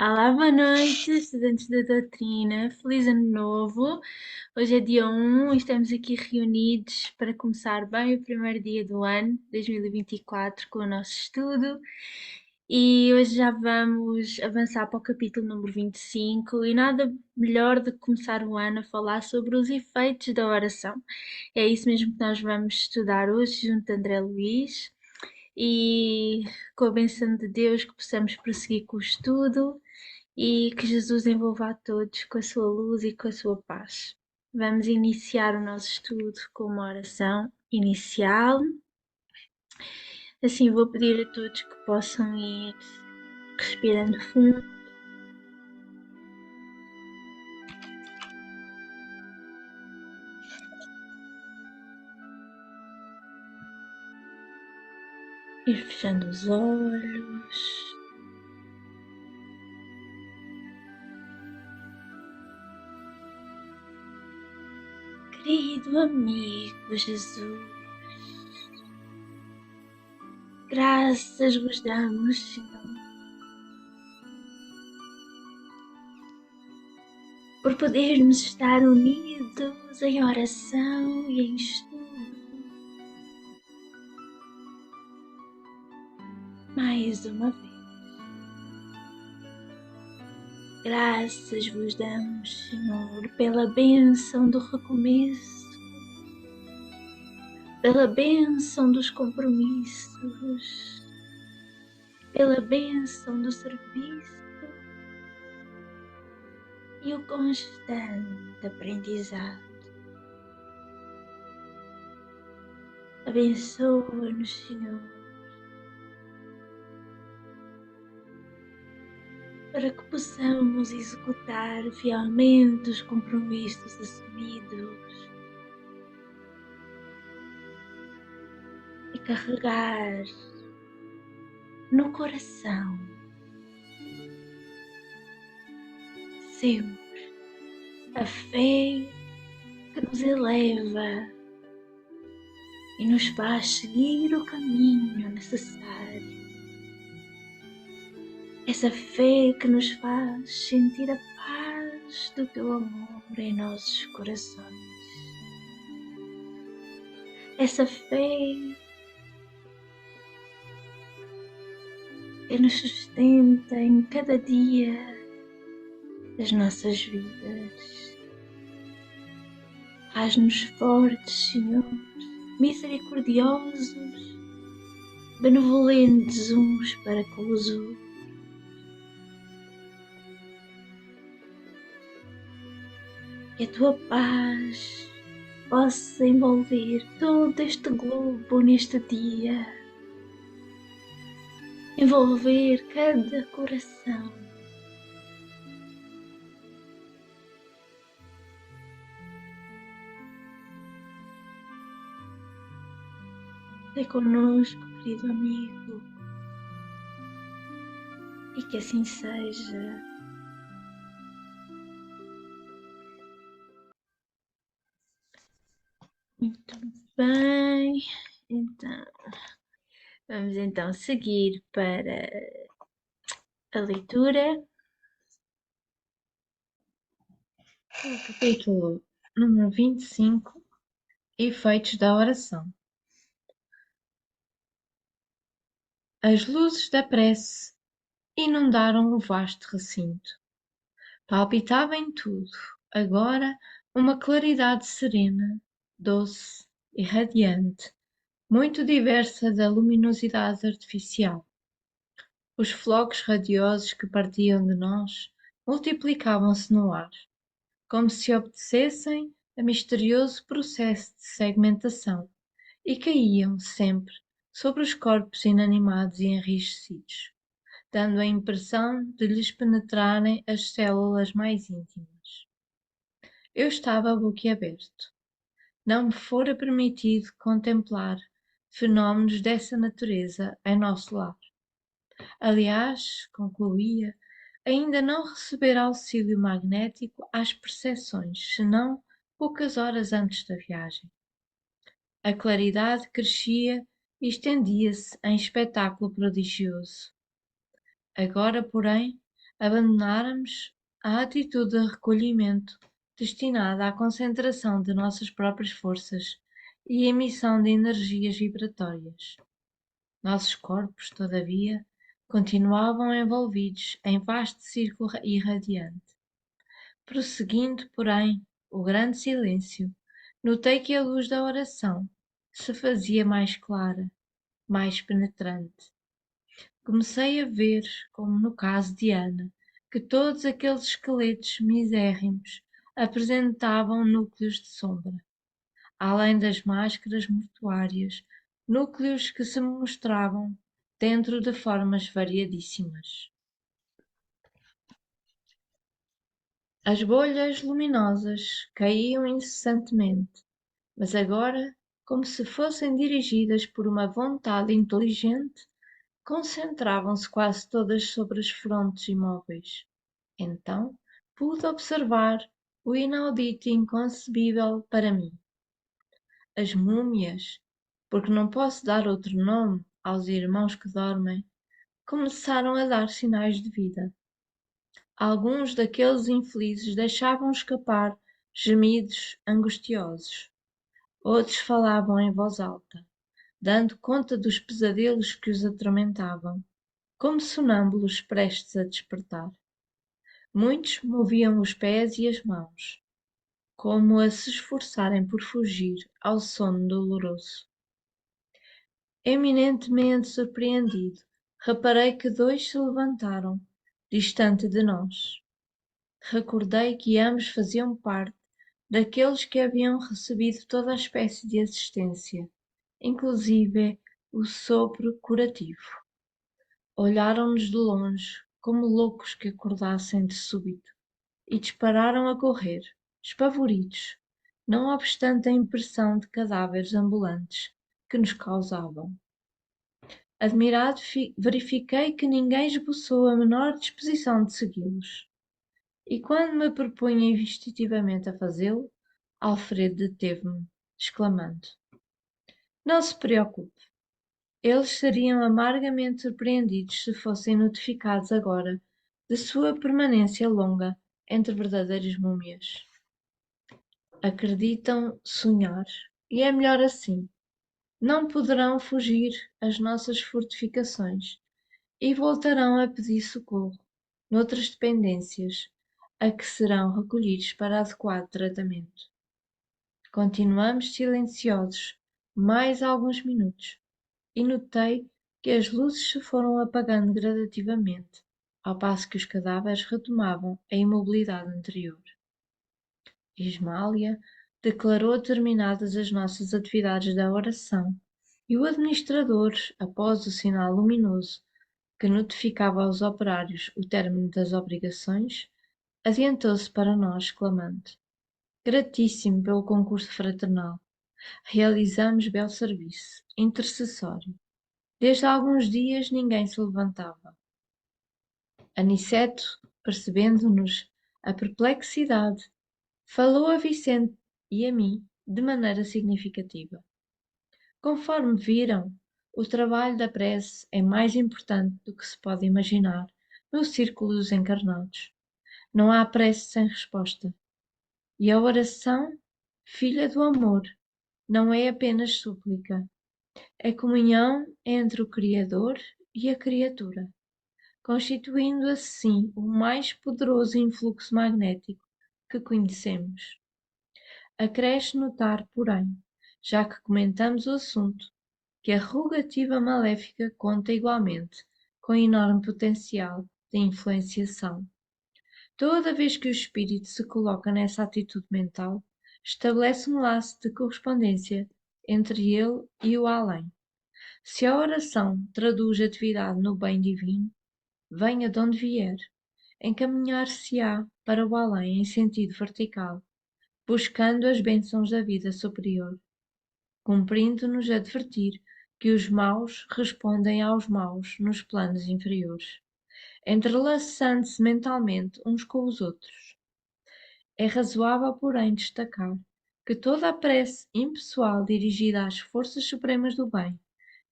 Olá, boa noite, estudantes da doutrina. Feliz ano novo. Hoje é dia 1 e estamos aqui reunidos para começar bem o primeiro dia do ano, 2024, com o nosso estudo. E hoje já vamos avançar para o capítulo número 25 e nada melhor do que começar o ano a falar sobre os efeitos da oração. É isso mesmo que nós vamos estudar hoje junto a André Luiz e com a bênção de Deus que possamos prosseguir com o estudo e que Jesus envolva a todos com a sua luz e com a sua paz. Vamos iniciar o nosso estudo com uma oração inicial. Assim, vou pedir a todos que possam ir respirando fundo. Ir fechando os olhos. Querido amigo Jesus, graças vos damos, Senhor, por podermos estar unidos em oração e em estudo. Mais uma vez. Graças vos damos, Senhor, pela bênção do recomeço, pela bênção dos compromissos, pela bênção do serviço e o constante aprendizado. Abençoa-nos, Senhor, para que possamos executar fielmente os compromissos assumidos e carregar no coração sempre a fé que nos eleva e nos faz seguir o caminho necessário. Essa fé que nos faz sentir a paz do teu amor em nossos corações. Essa fé que nos sustenta em cada dia das nossas vidas. Faz-nos fortes, Senhor, misericordiosos, benevolentes uns para com os outros. Que a tua paz possa envolver todo este globo neste dia, envolver cada coração. É conosco, querido amigo, e que assim seja. Muito bem, então vamos então seguir para a leitura. O capítulo número 25, Efeitos da oração. As luzes da prece inundaram o vasto recinto. Palpitava em tudo, agora, uma claridade serena, doce e radiante, muito diversa da luminosidade artificial. Os flocos radiosos que partiam de nós multiplicavam-se no ar, como se obedecessem a misterioso processo de segmentação, e caíam sempre sobre os corpos inanimados e enrijecidos, dando a impressão de lhes penetrarem as células mais íntimas. Eu estava boquiaberto. Não me fora permitido contemplar fenómenos dessa natureza em nosso lar. Aliás, concluía, ainda não receber auxílio magnético às percepções, senão poucas horas antes da viagem. A claridade crescia e estendia-se em espetáculo prodigioso. Agora, porém, abandonarmos a atitude de recolhimento destinada à concentração de nossas próprias forças e emissão de energias vibratórias. Nossos corpos, todavia, continuavam envolvidos em vasto círculo irradiante. Prosseguindo, porém, o grande silêncio, notei que a luz da oração se fazia mais clara, mais penetrante. Comecei a ver, como no caso de Ana, que todos aqueles esqueletos misérrimos apresentavam núcleos de sombra, além das máscaras mortuárias, núcleos que se mostravam dentro de formas variadíssimas. As bolhas luminosas caíam incessantemente, mas agora, como se fossem dirigidas por uma vontade inteligente, concentravam-se quase todas sobre as frontes imóveis. Então pude observar o inaudito e inconcebível para mim. As múmias, porque não posso dar outro nome aos irmãos que dormem, começaram a dar sinais de vida. Alguns daqueles infelizes deixavam escapar gemidos angustiosos. Outros falavam em voz alta, dando conta dos pesadelos que os atormentavam, como sonâmbulos prestes a despertar. Muitos moviam os pés e as mãos, como a se esforçarem por fugir ao sono doloroso. Eminentemente surpreendido, reparei que dois se levantaram, distante de nós. Recordei que ambos faziam parte daqueles que haviam recebido toda a espécie de assistência, inclusive o sopro curativo. Olharam-nos de longe, como loucos que acordassem de súbito, e dispararam a correr, espavoridos, não obstante a impressão de cadáveres ambulantes que nos causavam. Admirado, verifiquei que ninguém esboçou a menor disposição de segui-los. E quando me propunha instintivamente a fazê-lo, Alfredo deteve-me, exclamando: Não se preocupe, eles seriam amargamente surpreendidos se fossem notificados agora de sua permanência longa entre verdadeiras múmias. Acreditam sonhar, e é melhor assim. Não poderão fugir às nossas fortificações e voltarão a pedir socorro noutras dependências, a que serão recolhidos para adequado tratamento. Continuamos silenciosos mais alguns minutos e notei que as luzes se foram apagando gradativamente, ao passo que os cadáveres retomavam a imobilidade anterior. Ismália declarou terminadas as nossas atividades da oração e o administrador, após o sinal luminoso que notificava aos operários o término das obrigações, adiantou-se para nós, clamando: Gratíssimo pelo concurso fraternal. Realizamos belo serviço, intercessório. Desde há alguns dias ninguém se levantava. Aniceto, percebendo-nos a perplexidade, falou a Vicente e a mim de maneira significativa. Conforme viram, o trabalho da prece é mais importante do que se pode imaginar no círculo dos encarnados. Não há prece sem resposta. E a oração, filha do amor, não é apenas súplica, é comunhão entre o Criador e a criatura, constituindo assim o mais poderoso influxo magnético que conhecemos. Acresce notar, porém, já que comentamos o assunto, que a rogativa maléfica conta igualmente com enorme potencial de influenciação. Toda vez que o espírito se coloca nessa atitude mental, estabelece um laço de correspondência entre ele e o além. Se a oração traduz atividade no bem divino, venha de onde vier, encaminhar-se-á para o além em sentido vertical, buscando as bênçãos da vida superior. Cumprindo-nos advertir que os maus respondem aos maus nos planos inferiores, entrelaçando-se mentalmente uns com os outros. É razoável, porém, destacar que toda a prece impessoal dirigida às forças supremas do bem,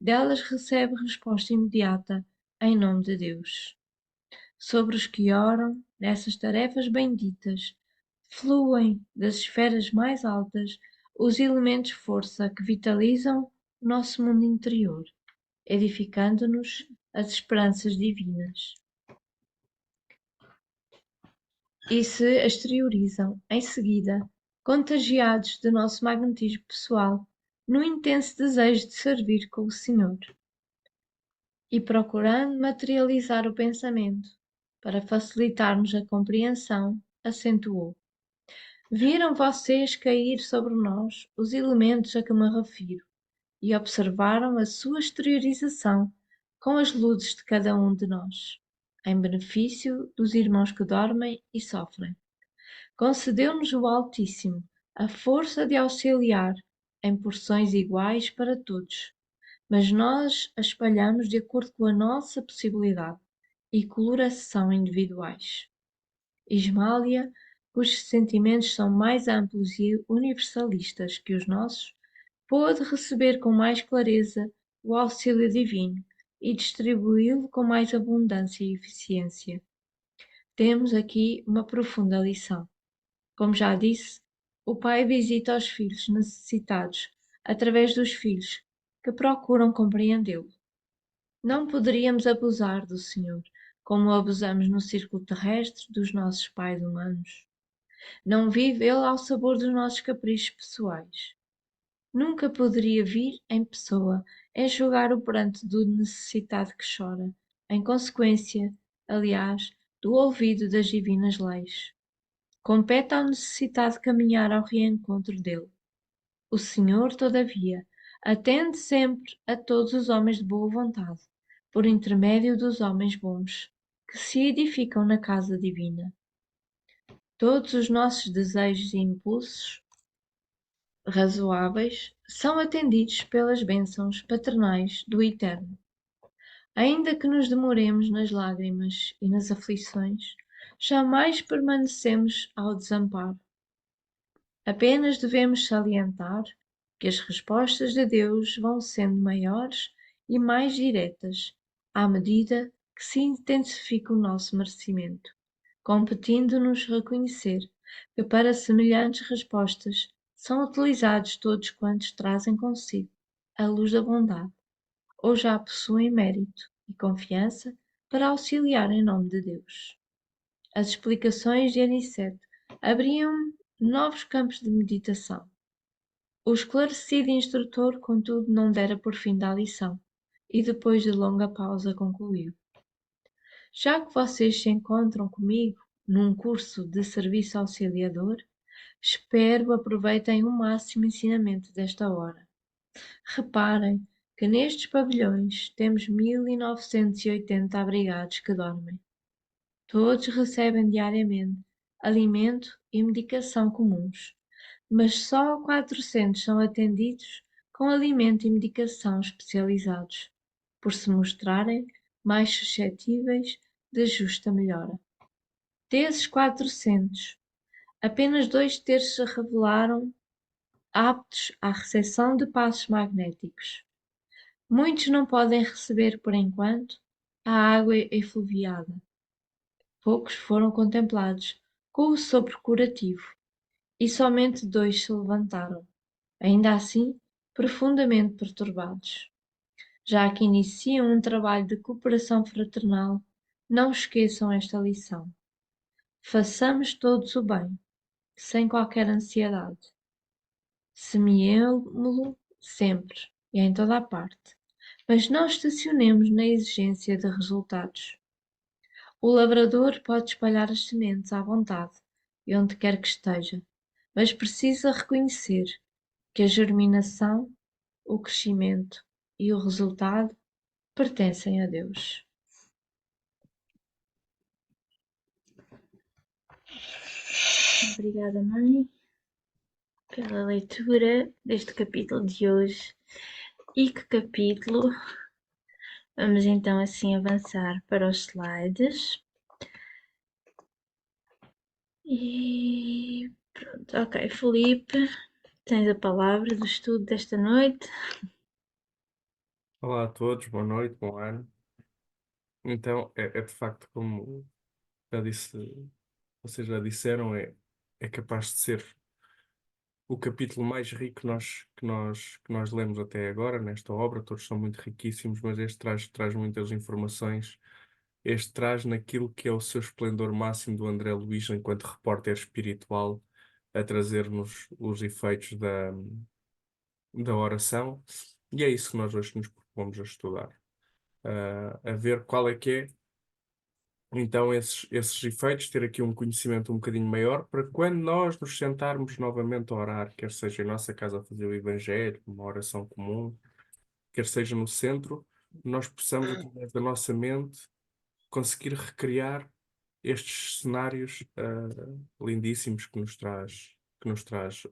delas recebe resposta imediata em nome de Deus. sobre os que oram nessas tarefas benditas, fluem das esferas mais altas os elementos força que vitalizam o nosso mundo interior, edificando-nos as esperanças divinas. E se exteriorizam, em seguida, contagiados do nosso magnetismo pessoal, no intenso desejo de servir com o Senhor. E procurando materializar o pensamento, para facilitar-nos a compreensão, acentuou. Viram vocês cair sobre nós os elementos a que me refiro e observaram a sua exteriorização com as luzes de cada um de nós, em benefício dos irmãos que dormem e sofrem. Concedeu-nos o Altíssimo a força de auxiliar em porções iguais para todos, mas nós a espalhamos de acordo com a nossa possibilidade e coloração individuais. Ismália, cujos sentimentos são mais amplos e universalistas que os nossos, pôde receber com mais clareza o auxílio divino e distribuí-lo com mais abundância e eficiência. Temos aqui uma profunda lição. Como já disse, o Pai visita os filhos necessitados através dos filhos que procuram compreendê-lo. Não poderíamos abusar do Senhor como abusamos no círculo terrestre dos nossos pais humanos. Não vive Ele ao sabor dos nossos caprichos pessoais. Nunca poderia vir em pessoa enxugar o pranto do necessitado que chora, em consequência, aliás, do olvido das divinas leis. Compete ao necessitado caminhar ao reencontro dele. O Senhor, todavia, atende sempre a todos os homens de boa vontade, por intermédio dos homens bons, que se edificam na casa divina. Todos os nossos desejos e impulsos razoáveis são atendidos pelas bênçãos paternais do Eterno. Ainda que nos demoremos nas lágrimas e nas aflições, jamais permanecemos ao desamparo. Apenas devemos salientar que as respostas de Deus vão sendo maiores e mais diretas à medida que se intensifica o nosso merecimento, competindo-nos reconhecer que para semelhantes respostas são utilizados todos quantos trazem consigo a luz da bondade, ou já possuem mérito e confiança para auxiliar em nome de Deus. As explicações de Aniceto abriam novos campos de meditação. O esclarecido instrutor, contudo, não dera por fim da lição, e depois de longa pausa concluiu. Já que vocês se encontram comigo num curso de serviço auxiliador, espero aproveitem o máximo ensinamento desta hora. Reparem que nestes pavilhões temos 1980 abrigados que dormem. Todos recebem diariamente alimento e medicação comuns, mas só 400 são atendidos com alimento e medicação especializados, por se mostrarem mais suscetíveis de justa melhora. Desses 400, apenas 2/3 se revelaram aptos à recepção de passos magnéticos. Muitos não podem receber, por enquanto, a água efluviada. Poucos foram contemplados com o sopro curativo, e somente 2 se levantaram, ainda assim profundamente perturbados. Já que iniciam um trabalho de cooperação fraternal, não esqueçam esta lição. Façamos todos o bem, sem qualquer ansiedade. Semeemo-lo sempre e em toda a parte, mas não estacionemos na exigência de resultados. O lavrador pode espalhar as sementes à vontade e onde quer que esteja, mas precisa reconhecer que a germinação, o crescimento e o resultado pertencem a Deus. Obrigada, mãe, pela leitura deste capítulo de hoje. E que capítulo? Vamos então assim avançar para os slides. E pronto, ok, Felipe, tens a palavra do estudo desta noite. Olá a todos, boa noite, bom ano. Então, é de facto como já disse, vocês já disseram, é capaz de ser o capítulo mais rico que nós lemos até agora nesta obra. Todos são muito riquíssimos, mas este traz muitas informações. Este traz naquilo que é o seu esplendor máximo do André Luiz enquanto repórter espiritual a trazer-nos os efeitos da oração. E é isso que nós hoje nos propomos a estudar. A ver qual é que é então esses efeitos, ter aqui um conhecimento um bocadinho maior para quando nós nos sentarmos novamente a orar, quer seja em nossa casa a fazer o Evangelho, uma oração comum, quer seja no centro, nós possamos, através da nossa mente, conseguir recriar estes cenários lindíssimos que nos traz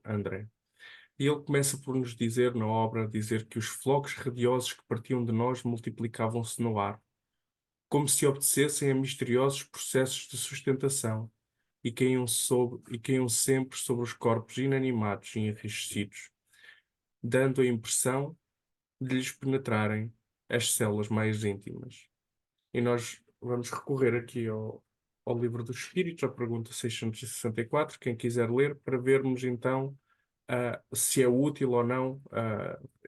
André. E ele começa por nos dizer na obra, dizer que os flocos radiosos que partiam de nós multiplicavam-se no ar, como se obedecessem a misteriosos processos de sustentação, e caíam sempre sobre os corpos inanimados e enrijecidos, dando a impressão de lhes penetrarem as células mais íntimas. E nós vamos recorrer aqui ao Livro dos Espíritos, à pergunta 664, quem quiser ler, para vermos então se é útil ou não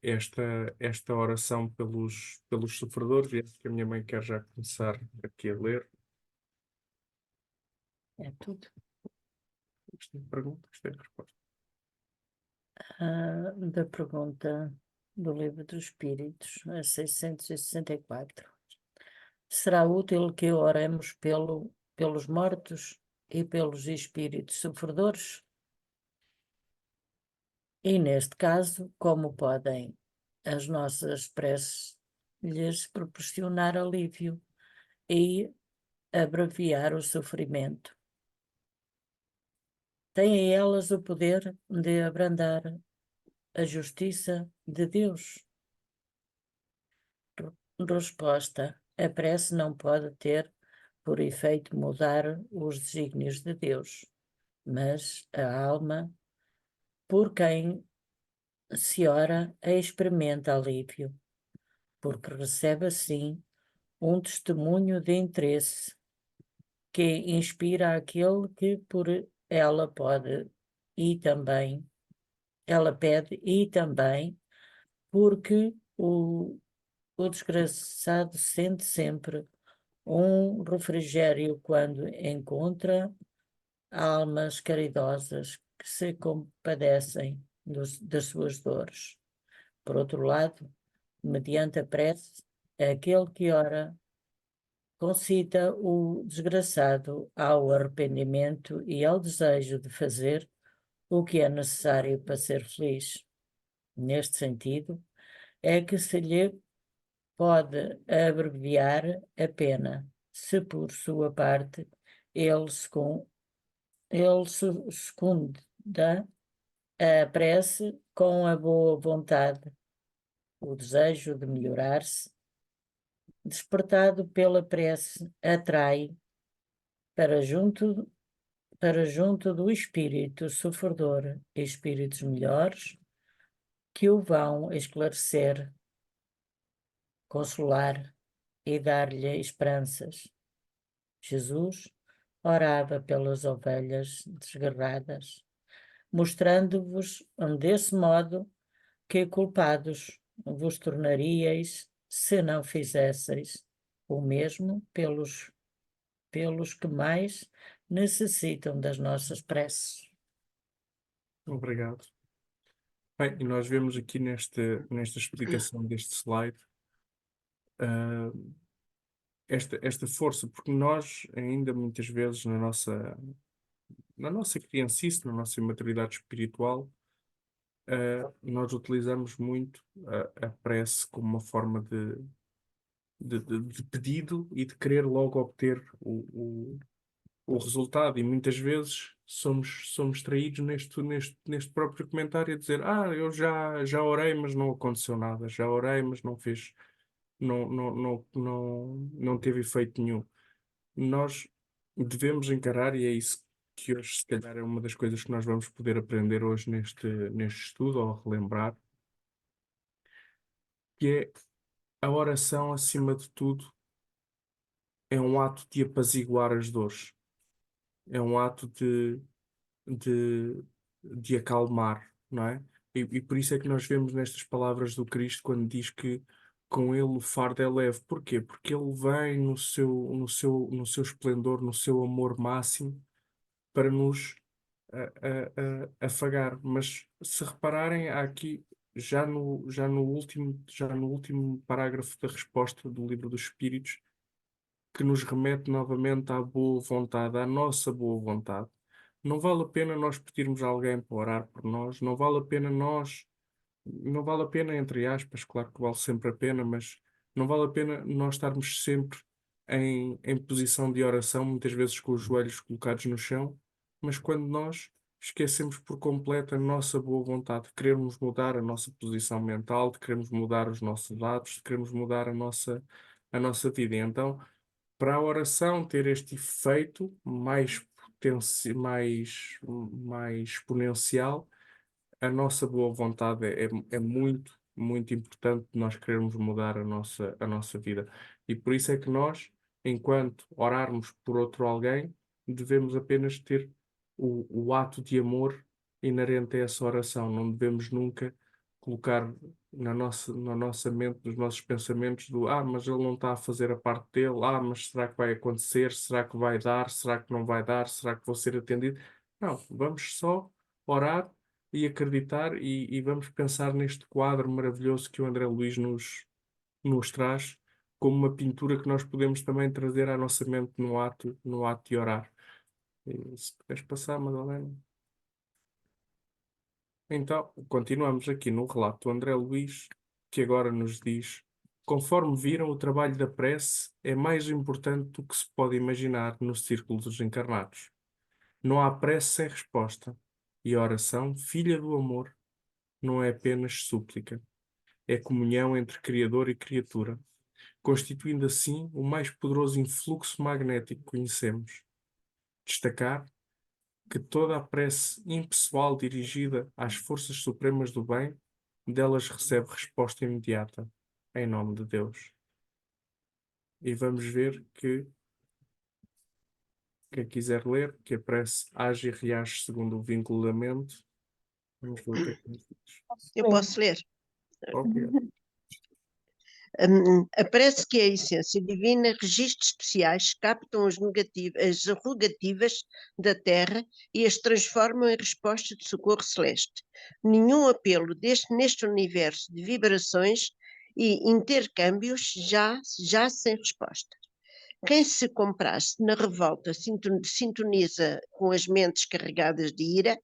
esta oração pelos sofredores. E acho que a minha mãe quer já começar aqui a ler. É tudo. Isto é a pergunta, isto é a resposta. Da pergunta do Livro dos Espíritos, a 664. Será útil que oremos pelos mortos e pelos espíritos sofredores? E neste caso, como podem as nossas preces lhes proporcionar alívio e abreviar o sofrimento? Têm elas o poder de abrandar a justiça de Deus? Resposta: a prece não pode ter por efeito mudar os desígnios de Deus, mas a alma, por quem se ora, experimenta alívio, porque recebe assim um testemunho de interesse que inspira aquele que por ela pode e também ela pede e também porque o desgraçado sente sempre um refrigério quando encontra almas caridosas que se compadecem das suas dores. Por outro lado, mediante a prece, aquele que ora concita o desgraçado ao arrependimento e ao desejo de fazer o que é necessário para ser feliz. Neste sentido, é que se lhe pode abreviar a pena, se por sua parte ele secunda a prece com a boa vontade, o desejo de melhorar-se, despertado pela prece, atrai para junto do espírito sofredor espíritos melhores que o vão esclarecer, consolar e dar-lhe esperanças. Jesus orava pelas ovelhas desgarradas, mostrando-vos desse modo que culpados vos tornaríeis se não fizesseis o mesmo pelos que mais necessitam das nossas preces. Obrigado. Bem, e nós vemos aqui nesta explicação deste slide ah, esta força, porque nós ainda muitas vezes na nossa criancice, na nossa imaturidade espiritual, nós utilizamos muito a prece como uma forma de pedido e de querer logo obter o resultado, e muitas vezes somos traídos neste próprio comentário a dizer: eu já orei, mas não aconteceu nada, já orei, mas não fez, não teve efeito nenhum. Nós devemos encarar, e é isso que hoje, se calhar, é uma das coisas que nós vamos poder aprender hoje neste estudo, ou relembrar, que é a oração, acima de tudo, é um ato de apaziguar as dores. é um ato de, de acalmar, não é? E por isso é que nós vemos nestas palavras do Cristo quando diz que com ele o fardo é leve. Porquê? Porque ele vem no seu esplendor, no seu amor máximo para nos afagar. Mas se repararem, há aqui, já no último parágrafo da resposta do Livro dos Espíritos, que nos remete novamente à boa vontade, à nossa boa vontade. Não vale a pena nós pedirmos a alguém para orar por nós, não vale a pena, entre aspas, claro que vale sempre a pena, mas não vale a pena nós estarmos sempre em posição de oração, muitas vezes com os joelhos colocados no chão, mas quando nós esquecemos por completo a nossa boa vontade, de querermos mudar a nossa posição mental, de querermos mudar os nossos atos, de querermos mudar a nossa vida. E então, para a oração ter este efeito mais exponencial, a nossa boa vontade é muito, muito importante nós querermos mudar a nossa vida. E por isso é que nós, enquanto orarmos por outro alguém, devemos apenas ter o ato de amor inerente a essa oração. Não devemos nunca colocar na nossa mente, nos nossos pensamentos mas ele não está a fazer a parte dele, mas será que vai acontecer? Será que vai dar? Será que não vai dar? Será que vou ser atendido? Não, vamos só orar e acreditar e vamos pensar neste quadro maravilhoso que o André Luís nos traz como uma pintura que nós podemos também trazer à nossa mente no ato de orar. E se puderes passar, Madalena. Então, continuamos aqui no relato do André Luís, que agora nos diz: conforme viram, o trabalho da prece é mais importante do que se pode imaginar no círculo dos encarnados. Não há prece sem resposta, e a oração, filha do amor, não é apenas súplica, é comunhão entre Criador e criatura, constituindo assim o mais poderoso influxo magnético que conhecemos. Destacar que toda a prece impessoal dirigida às forças supremas do bem, delas recebe resposta imediata, em nome de Deus. E vamos ver que, quem quiser ler, que a prece age e reage segundo o vínculo da mente. Vamos ver o que é que nos diz. Eu posso ler. Ok. Parece que a essência divina, registros especiais captam as rogativas da terra e as transformam em resposta de socorro celeste. Nenhum apelo neste universo de vibrações e intercâmbios já sem resposta. Quem se compraz na revolta sintoniza com as mentes carregadas de ira,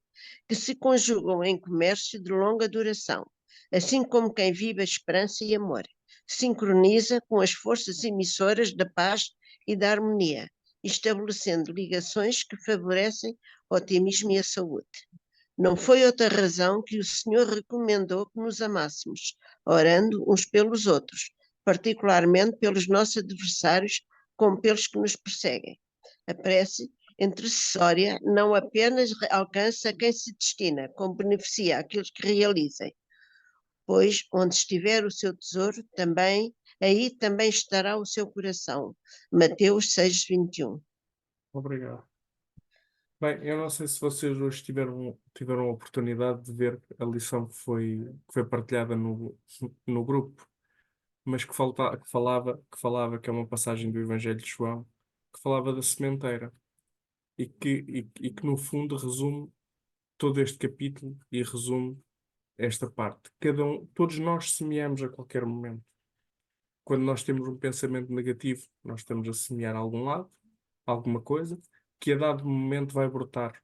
que se conjugam em comércio de longa duração, assim como quem vive a esperança e amor sincroniza com as forças emissoras da paz e da harmonia, estabelecendo ligações que favorecem o otimismo e a saúde. Não foi outra razão que o Senhor recomendou que nos amássemos, orando uns pelos outros, particularmente pelos nossos adversários, como pelos que nos perseguem. A prece intercessória não apenas alcança quem se destina, como beneficia aqueles que realizem, pois onde estiver o seu tesouro, aí também estará o seu coração. Mateus 6:21. Obrigado. Bem, eu não sei se vocês hoje tiveram a oportunidade de ver a lição que foi partilhada no grupo, mas que falava que é uma passagem do Evangelho de João, que falava da sementeira e que no fundo resume todo este capítulo e resume esta parte. Todos nós semeamos a qualquer momento. Quando nós temos um pensamento negativo, nós estamos a semear a algum lado, alguma coisa, que a dado momento vai brotar.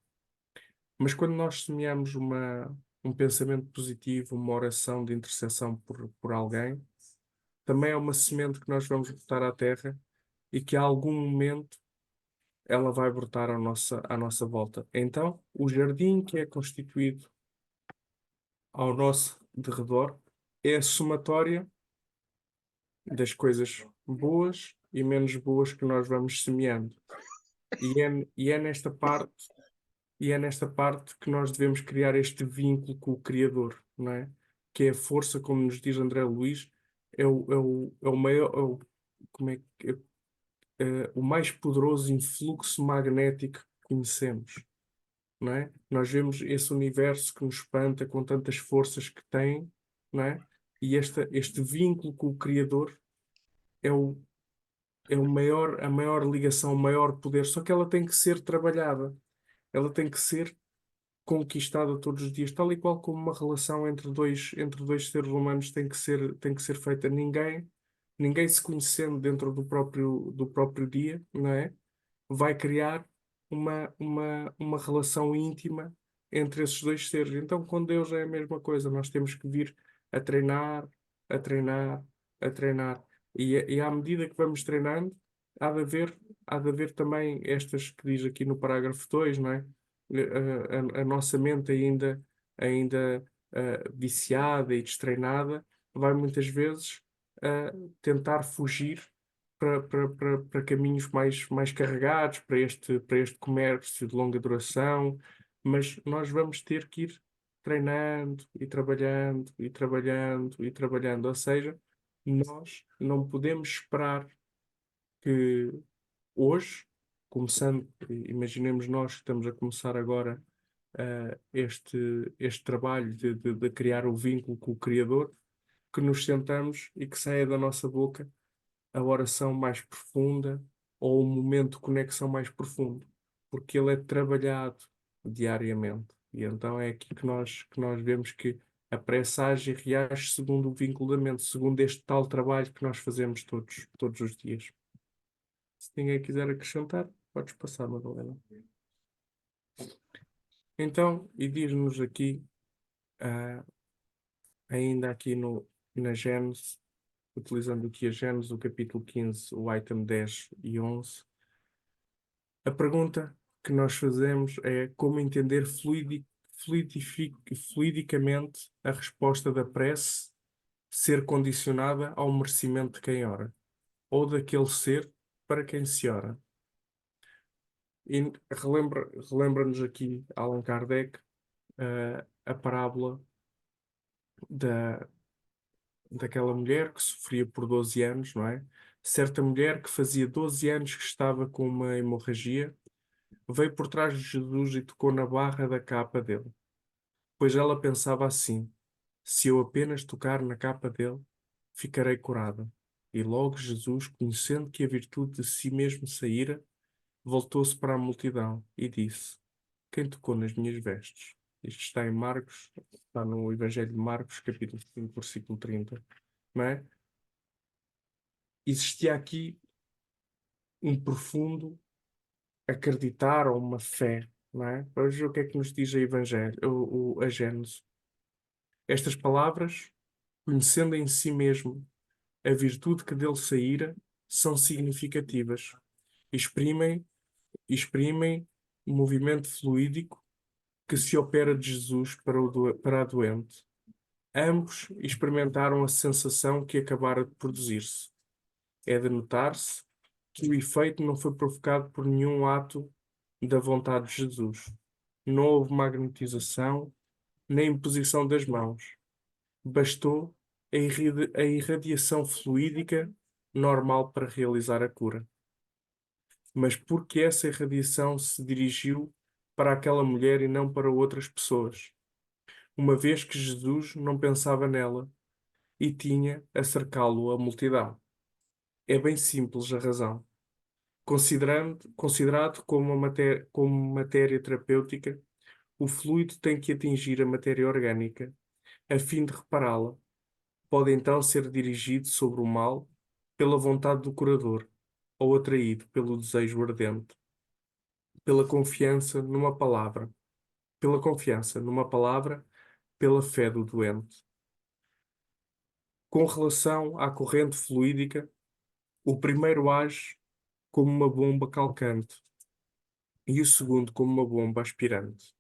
Mas quando nós semeamos um pensamento positivo, uma oração de intercessão por alguém, também é uma semente que nós vamos botar à terra e que a algum momento ela vai brotar à nossa volta. Então, o jardim que é constituído ao nosso derredor é a somatória das coisas boas e menos boas que nós vamos semeando. E é nesta parte que nós devemos criar este vínculo com o Criador, não é? Que é a força, como nos diz André Luís, é o maior, como é que o mais poderoso influxo magnético conhecemos, não é? Nós vemos esse universo que nos espanta com tantas forças que tem, não é? E este vínculo com o Criador é a maior ligação, o maior poder, só que ela tem que ser trabalhada, ela tem que ser conquistada todos os dias, tal e qual como uma relação entre dois seres humanos tem que ser feita. Ninguém se conhecendo dentro do próprio dia, não é? Vai criar uma relação íntima entre esses dois seres. Então, com Deus é a mesma coisa, nós temos que vir a treinar, a treinar, a treinar. E à medida que vamos treinando, há de haver, há de haver também estas que diz aqui no parágrafo 2, não é? A nossa mente ainda viciada e destreinada vai muitas vezes tentar fugir para caminhos mais carregados, para este comércio de longa duração, mas nós vamos ter que ir treinando e trabalhando e trabalhando e trabalhando. Ou seja, nós não podemos esperar que hoje, começando, imaginemos nós que estamos a começar agora este trabalho de criar o vínculo com o Criador, que nos sentamos e que saia da nossa boca a oração mais profunda ou o momento de conexão mais profundo, porque ele é trabalhado diariamente. E então é aqui que nós vemos que a prece age e reage segundo o vínculo da mente, segundo este tal trabalho que nós fazemos todos os dias. Se ninguém quiser acrescentar, podes passar, Madalena. Então, e diz-nos aqui, ainda aqui na Gênesis, utilizando aqui a Gênesis, o capítulo 15, o item 10 e 11, a pergunta que nós fazemos é como entender fluidicamente a resposta da prece ser condicionada ao merecimento de quem ora, ou daquele ser para quem se ora. E relembra-nos aqui Allan Kardec a parábola daquela mulher que sofria por 12 anos, não é? Certa mulher que fazia 12 anos que estava com uma hemorragia veio por trás de Jesus e tocou na barra da capa dele, pois ela pensava assim: se eu apenas tocar na capa dele, ficarei curada. E logo Jesus, conhecendo que a virtude de si mesmo saíra, voltou-se para a multidão e disse: quem tocou nas minhas vestes? Isto está em Marcos, está no Evangelho de Marcos, capítulo 5, versículo 30. Não é? Existia aqui um profundo acreditar ou uma fé, não é? Hoje o que é que nos diz a Evangelho, a Gênesis? Estas palavras, conhecendo em si mesmo a virtude que dele saíra, são significativas. Exprimem, exprimem um movimento fluídico que se opera de Jesus para a doente. Ambos experimentaram a sensação que acabara de produzir-se. É de notar-se que o efeito não foi provocado por nenhum ato da vontade de Jesus. Não houve magnetização, nem imposição das mãos. Bastou a irradiação fluídica normal para realizar a cura. Mas por que essa irradiação se dirigiu para aquela mulher e não para outras pessoas? Uma vez que Jesus não pensava nela e tinha a cercá-lo a multidão. É bem simples a razão. Considerado como matéria terapêutica, o fluido tem que atingir a matéria orgânica, a fim de repará-la. Pode então ser dirigido sobre o mal pela vontade do curador, ou atraído pelo desejo ardente, pela confiança numa palavra, pela fé do doente. Com relação à corrente fluídica, o primeiro age como uma bomba calcante e o segundo como uma bomba aspirante.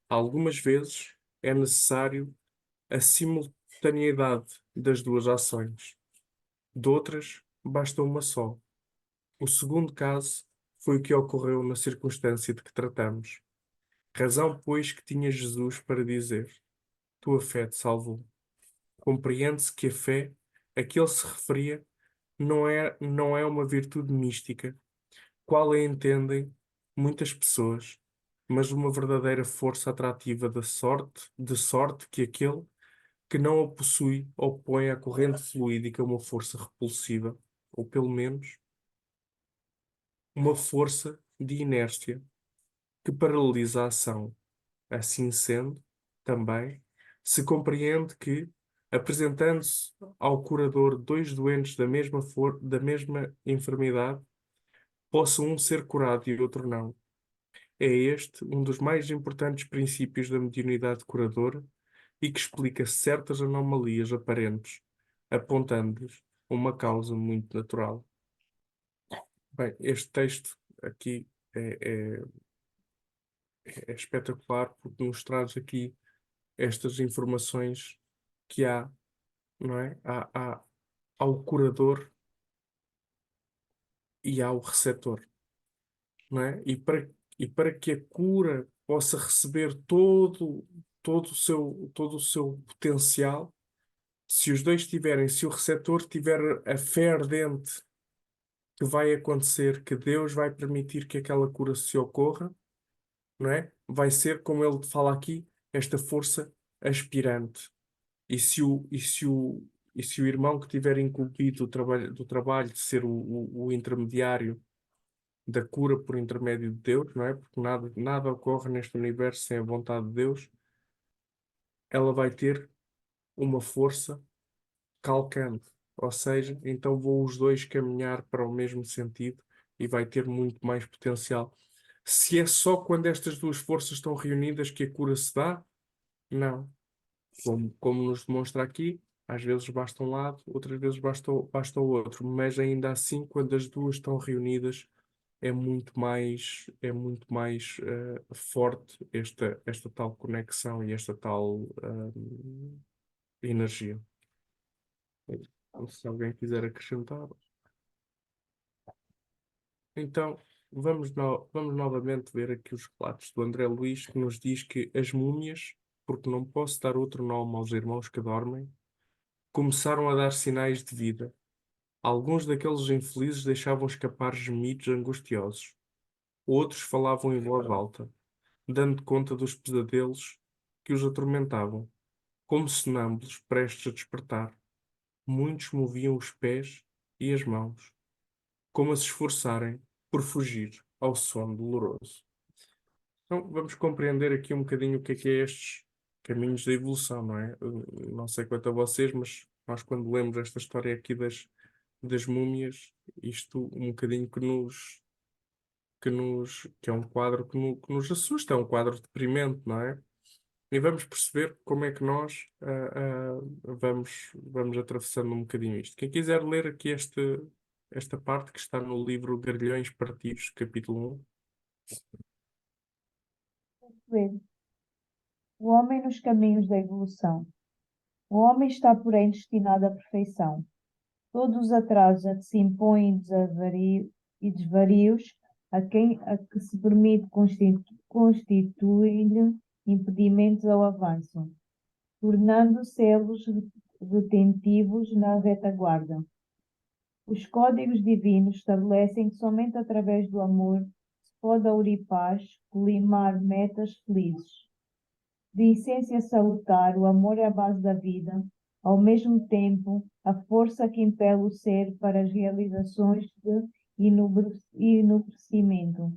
Algumas vezes é necessário a simultaneidade das duas ações. De outras, basta uma só. O segundo caso foi o que ocorreu na circunstância de que tratamos. Razão, pois, que tinha Jesus para dizer: tua fé te salvou. Compreende-se que a fé a que ele se referia não é uma virtude mística, qual a entendem muitas pessoas, mas uma verdadeira força atrativa de sorte que aquele que não a possui opõe à corrente fluídica uma força repulsiva, ou pelo menos uma força de inércia que paralisa a ação. Assim sendo, também, se compreende que, apresentando-se ao curador dois doentes da mesma enfermidade, possa um ser curado e outro não. É este um dos mais importantes princípios da mediunidade curadora e que explica certas anomalias aparentes, apontando-lhes uma causa muito natural. Bem, este texto aqui é, é espetacular porque nos traz aqui estas informações que há, não é? Ao curador e ao receptor, não é? E para que a cura possa receber todo o seu potencial, se os dois tiverem, se o receptor tiver a fé ardente que vai acontecer, que Deus vai permitir que aquela cura se ocorra, não é? Vai ser, como ele fala aqui, esta força aspirante. E se o irmão que tiver incumbido do trabalho de ser o intermediário da cura por intermédio de Deus, não é? Porque nada ocorre neste universo sem a vontade de Deus, ela vai ter uma força calcante. Ou seja, então vão os dois caminhar para o mesmo sentido e vai ter muito mais potencial. Se é só quando estas duas forças estão reunidas que a cura se dá, não. Como nos demonstra aqui, às vezes basta um lado, outras vezes basta o outro, mas ainda assim, quando as duas estão reunidas, é muito mais forte esta tal conexão e esta tal energia. Se alguém quiser acrescentar. Então, vamos novamente ver aqui os relatos do André Luís, que nos diz que as múmias, porque não posso dar outro nome aos irmãos que dormem, começaram a dar sinais de vida. Alguns daqueles infelizes deixavam escapar gemidos angustiosos. Outros falavam em voz alta, dando conta dos pesadelos que os atormentavam, como sonâmbulos prestes a despertar. Muitos moviam os pés e as mãos, como a se esforçarem por fugir ao sono doloroso. Então, vamos compreender aqui um bocadinho o que é estes caminhos da evolução, não é? Não sei quanto a vocês, mas nós quando lemos esta história aqui das múmias, isto um bocadinho que é um quadro que nos assusta, é um quadro deprimente, não é? E vamos perceber como é que nós vamos atravessando um bocadinho isto. Quem quiser ler aqui esta parte que está no livro Grilhões Partidos, capítulo 1. Ver. O homem nos caminhos da evolução. O homem está, porém, destinado à perfeição. Todos os atrasos a que se impõem e desvarios a que se permite constituem-lhe impedimentos ao avanço, tornando-se elos retentivos na retaguarda. Os códigos divinos estabelecem que somente através do amor se pode auripaz, colimar metas felizes. De essência salutar, o amor é a base da vida, ao mesmo tempo, a força que impele o ser para as realizações de enobrecimento.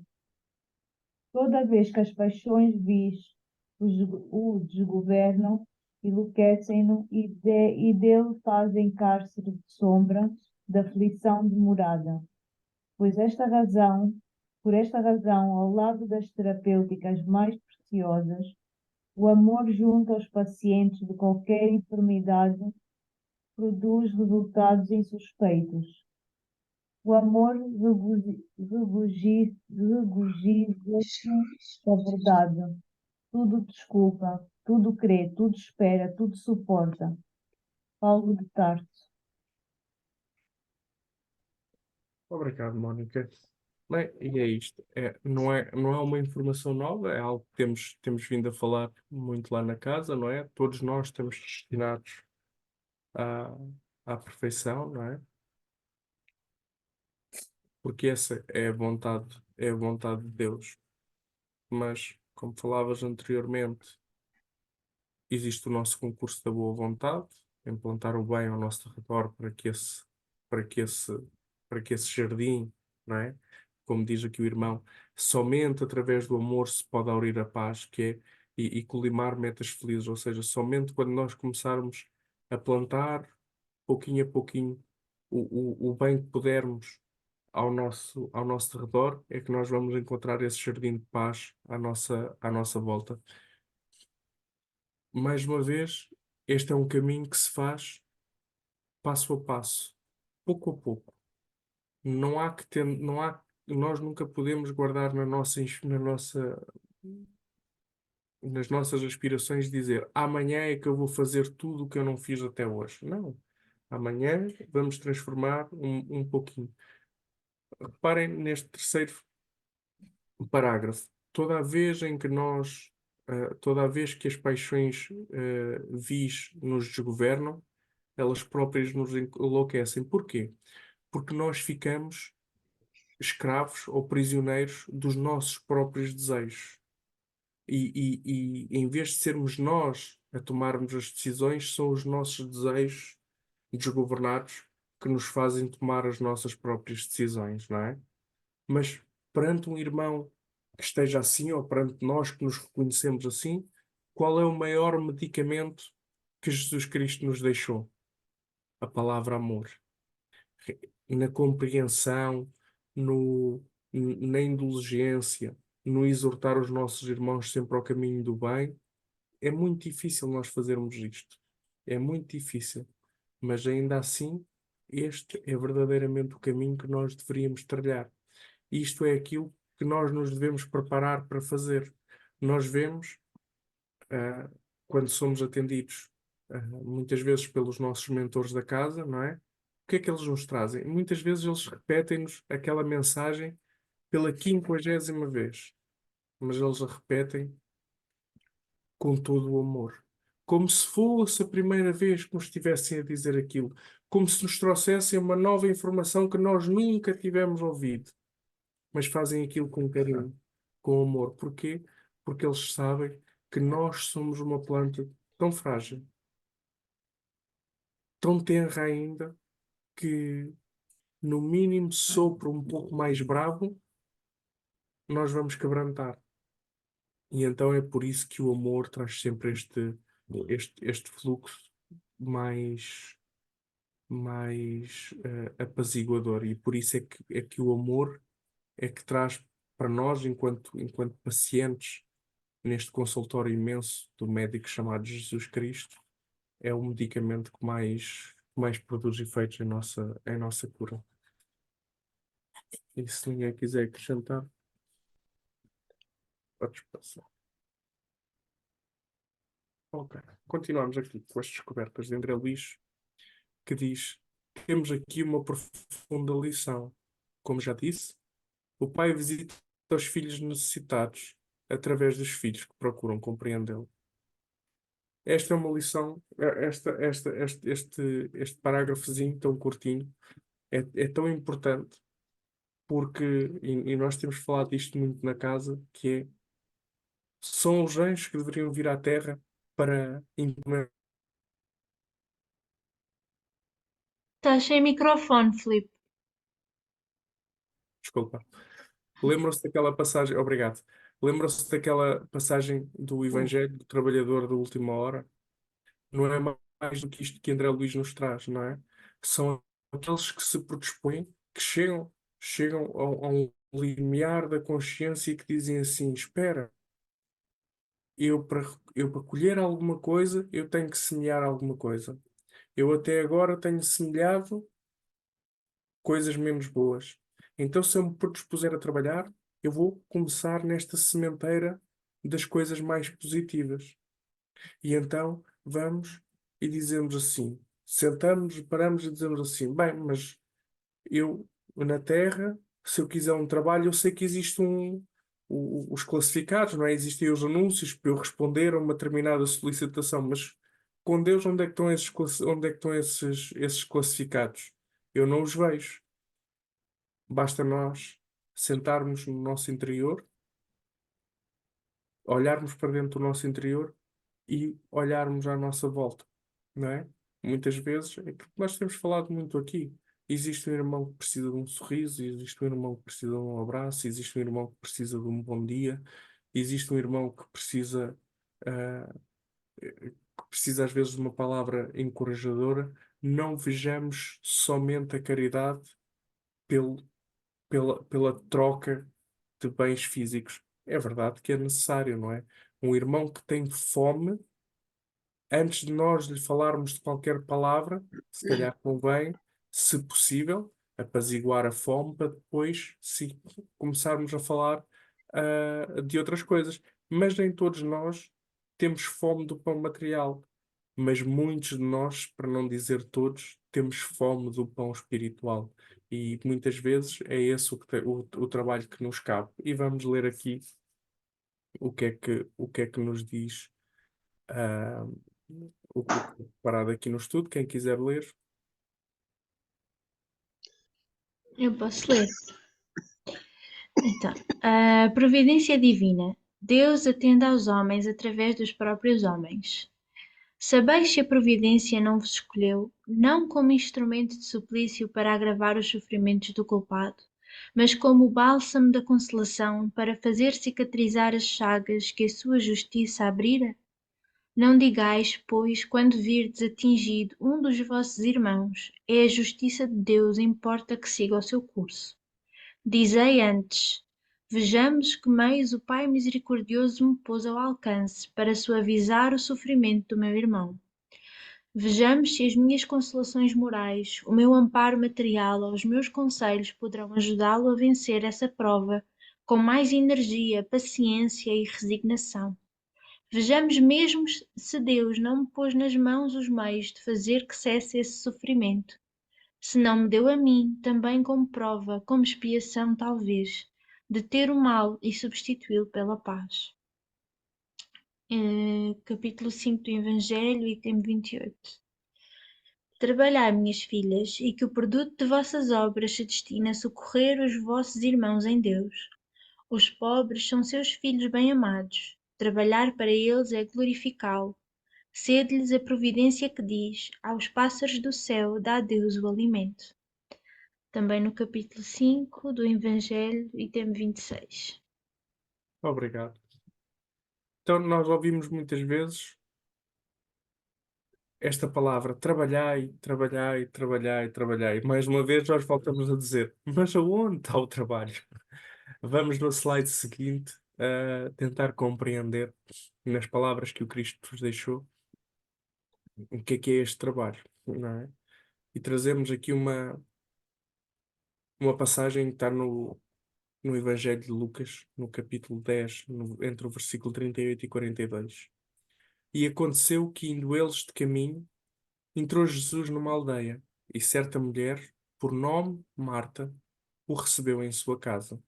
Toda vez que as paixões vis o desgovernam, enlouquecem-no e dele fazem cárcere de sombra, de aflição de morada. Por esta razão, ao lado das terapêuticas mais preciosas, o amor junto aos pacientes de qualquer enfermidade produz resultados insuspeitos. O amor regozija-se da verdade. Tudo desculpa, tudo crê, tudo espera, tudo suporta. Paulo de Tarso. Obrigado, Mónica. Bem, e é isto. Não é uma informação nova, é algo que temos vindo a falar muito lá na casa, não é? Todos nós estamos destinados à, à perfeição, não é? Porque essa é a vontade de Deus. Mas, como falavas anteriormente, existe o nosso concurso da boa vontade, implantar o bem ao nosso redor para que esse, para que esse jardim, não é? Como diz aqui o irmão, somente através do amor se pode aurir a paz, que é, e colimar metas felizes, ou seja, somente quando nós começarmos a plantar, pouquinho a pouquinho, o bem que pudermos ao nosso redor, é que nós vamos encontrar esse jardim de paz à nossa volta. Mais uma vez, este é um caminho que se faz passo a passo, pouco a pouco. Não há que ter, não há, nós nunca podemos guardar nas nossas aspirações dizer amanhã é que eu vou fazer tudo o que eu não fiz até hoje. Não. Amanhã vamos transformar um pouquinho. Reparem neste terceiro parágrafo. Toda a vez que as paixões vis nos desgovernam, elas próprias nos enlouquecem. Porquê? Porque nós ficamos escravos ou prisioneiros dos nossos próprios desejos. E em vez de sermos nós a tomarmos as decisões, são os nossos desejos desgovernados que nos fazem tomar as nossas próprias decisões, não é? Mas perante um irmão que esteja assim, ou perante nós que nos reconhecemos assim, qual é o maior medicamento que Jesus Cristo nos deixou? A palavra amor. Na compreensão, no, na indulgência, no exortar os nossos irmãos sempre ao caminho do bem. É muito difícil nós fazermos isto. É muito difícil. Mas ainda assim, este é verdadeiramente o caminho que nós deveríamos trilhar. Isto é aquilo que nós nos devemos preparar para fazer. Nós vemos, quando somos atendidos, muitas vezes pelos nossos mentores da casa, não é? O que é que eles nos trazem? Muitas vezes eles repetem-nos aquela mensagem pela 50ª vez, mas eles a repetem com todo o amor. Como se fosse a primeira vez que nos estivessem a dizer aquilo. Como se nos trouxessem uma nova informação que nós nunca tivemos ouvido. Mas fazem aquilo com carinho, com amor. Porquê? Porque eles sabem que nós somos uma planta tão frágil, tão tenra ainda, que no mínimo sopro um pouco mais bravo, nós vamos quebrantar. E então é por isso que o amor traz sempre este fluxo mais apaziguador. E por isso é que o amor é que traz para nós, enquanto pacientes, neste consultório imenso do médico chamado Jesus Cristo, é o medicamento que mais produz efeitos em nossa cura. E se ninguém quiser acrescentar, podes passar. Ok. Continuamos aqui com as descobertas de André Luís, que diz: temos aqui uma profunda lição. Como já disse, o pai visita os filhos necessitados através dos filhos que procuram compreendê-lo. Esta é uma lição, este parágrafozinho tão curtinho é tão importante, porque, e nós temos falado disto muito na casa, que é, são os anjos que deveriam vir à Terra para implementar. Estás sem microfone, Filipe. Desculpa. Lembram-se daquela passagem, obrigado. Lembram-se daquela passagem do Evangelho do Trabalhador da última hora? Não é mais do que isto que André Luís nos traz, não é? São aqueles que se predispõem, que chegam a um limiar da consciência e que dizem assim: espera, eu para colher alguma coisa, eu tenho que semear alguma coisa. Eu até agora tenho semeado coisas menos boas. Então, se eu me predispuser a trabalhar, eu vou começar nesta sementeira das coisas mais positivas. E então vamos e dizemos assim, sentamos, paramos e dizemos assim: bem, mas eu na Terra, se eu quiser um trabalho, eu sei que existe os classificados, não é? Existem os anúncios para eu responder a uma determinada solicitação, mas com Deus, onde é que estão onde é que estão esses classificados? Eu não os vejo. Basta nós sentarmos no nosso interior, olharmos para dentro do nosso interior e olharmos à nossa volta, não é? Muitas vezes, é porque nós temos falado muito aqui. Existe um irmão que precisa de um sorriso, existe um irmão que precisa de um abraço, existe um irmão que precisa de um bom dia, existe um irmão que ah, precisa às vezes de uma palavra encorajadora. Não vejamos somente a caridade pelo, pela troca de bens físicos. É verdade que é necessário, não é? Um irmão que tem fome, antes de nós lhe falarmos de qualquer palavra, se calhar convém, se possível, apaziguar a fome para depois, sim, começarmos a falar de outras coisas. Mas nem todos nós temos fome do pão material. Mas muitos de nós, para não dizer todos, temos fome do pão espiritual. E muitas vezes é esse o trabalho que nos cabe. E vamos ler aqui o que é que nos diz ah, o que é parado aqui no estudo. Quem quiser ler. Eu posso ler. Então, a providência divina. Deus atende aos homens através dos próprios homens. Sabeis se a providência não vos escolheu, não como instrumento de suplício para agravar os sofrimentos do culpado, mas como o bálsamo da consolação para fazer cicatrizar as chagas que a sua justiça abrira? Não digais, pois, quando virdes atingido um dos vossos irmãos, é a justiça de Deus importa que siga o seu curso. Dizei antes: vejamos que meios o Pai misericordioso me pôs ao alcance para suavizar o sofrimento do meu irmão. Vejamos se as minhas consolações morais, o meu amparo material ou os meus conselhos poderão ajudá-lo a vencer essa prova com mais energia, paciência e resignação. Vejamos mesmo se Deus não me pôs nas mãos os meios de fazer que cesse esse sofrimento. Se não me deu a mim, também como prova, como expiação, talvez, de ter o mal e substituí-lo pela paz. Capítulo 5 do Evangelho, item 28. Trabalhai, minhas filhas, e que o produto de vossas obras se destine a socorrer os vossos irmãos em Deus. Os pobres são seus filhos bem-amados. Trabalhar para eles é glorificá-lo. Cede-lhes a providência que diz: aos pássaros do céu dá Deus o alimento. Também no capítulo 5 do Evangelho, item 26. Obrigado. Então, nós ouvimos muitas vezes esta palavra: trabalhai, trabalhai, trabalhai, trabalhai. Mais uma vez, nós voltamos a dizer: mas aonde está o trabalho? Vamos no slide seguinte tentar compreender, nas palavras que o Cristo nos deixou, o que é este trabalho, não é? E trazemos aqui uma passagem que está no Evangelho de Lucas, no capítulo 10, entre o versículo 38 e 42. E aconteceu que, indo eles de caminho, entrou Jesus numa aldeia, e certa mulher, por nome Marta, o recebeu em sua casa.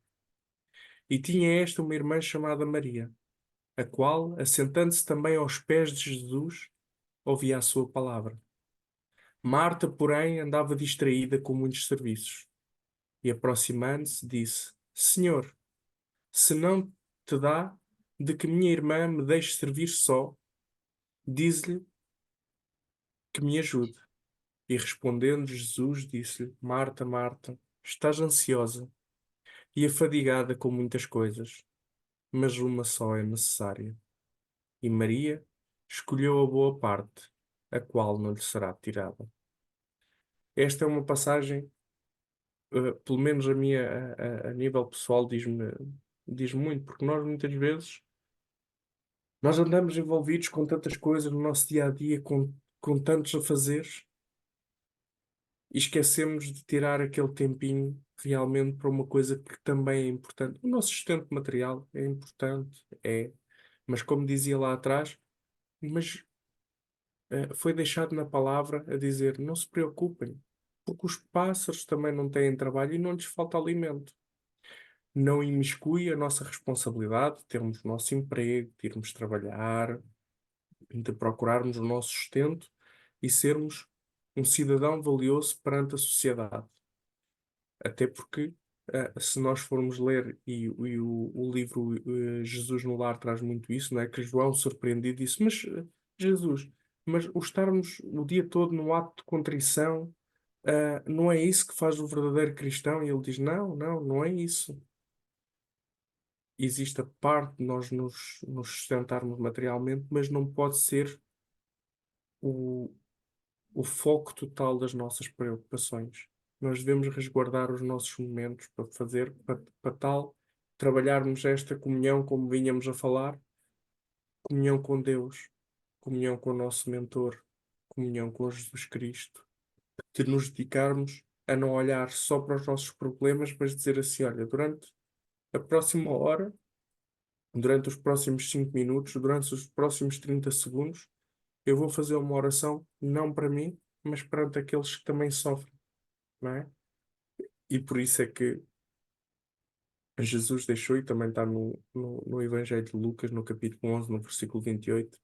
E tinha esta uma irmã chamada Maria, a qual, assentando-se também aos pés de Jesus, ouvia a sua palavra. Marta, porém, andava distraída com muitos serviços. E aproximando-se, disse: Senhor, se não te dá de que minha irmã me deixe servir só, dize-lhe que me ajude. E respondendo Jesus, disse-lhe: Marta, Marta, estás ansiosa e afadigada com muitas coisas, mas uma só é necessária. E Maria escolheu a boa parte, a qual não lhe será tirada. Esta é uma passagem, pelo menos a nível pessoal, diz muito, porque nós muitas vezes nós andamos envolvidos com tantas coisas no nosso dia a dia, com tantos afazeres, e esquecemos de tirar aquele tempinho realmente para uma coisa que também é importante. O nosso sustento material é importante, mas como dizia lá atrás, mas foi deixado na palavra a dizer: não se preocupem, porque os pássaros também não têm trabalho e não lhes falta alimento. Não imiscui a nossa responsabilidade de termos o nosso emprego, de irmos trabalhar, de procurarmos o nosso sustento e sermos um cidadão valioso perante a sociedade. Até porque Se nós formos ler, e o livro Jesus no Lar traz muito isso, não é? Que João, surpreendido, disse: Mas Jesus, mas o estarmos o dia todo no ato de contrição, não é isso que faz o verdadeiro cristão? E ele diz: Não, não, não é isso. Existe a parte de nós nos sustentarmos materialmente, mas não pode ser o, o foco total das nossas preocupações. Nós devemos resguardar os nossos momentos para fazer, para tal, trabalharmos esta comunhão, como vinhamos a falar, comunhão com Deus, comunhão com o nosso mentor, comunhão com Jesus Cristo, de nos dedicarmos a não olhar só para os nossos problemas, mas dizer assim: olha, durante a próxima hora, durante os próximos 5 minutos, durante os próximos 30 segundos, eu vou fazer uma oração não para mim, mas perante aqueles que também sofrem, não é? E por isso é que Jesus deixou, e também está no Evangelho de Lucas, no capítulo 11, no versículo 28,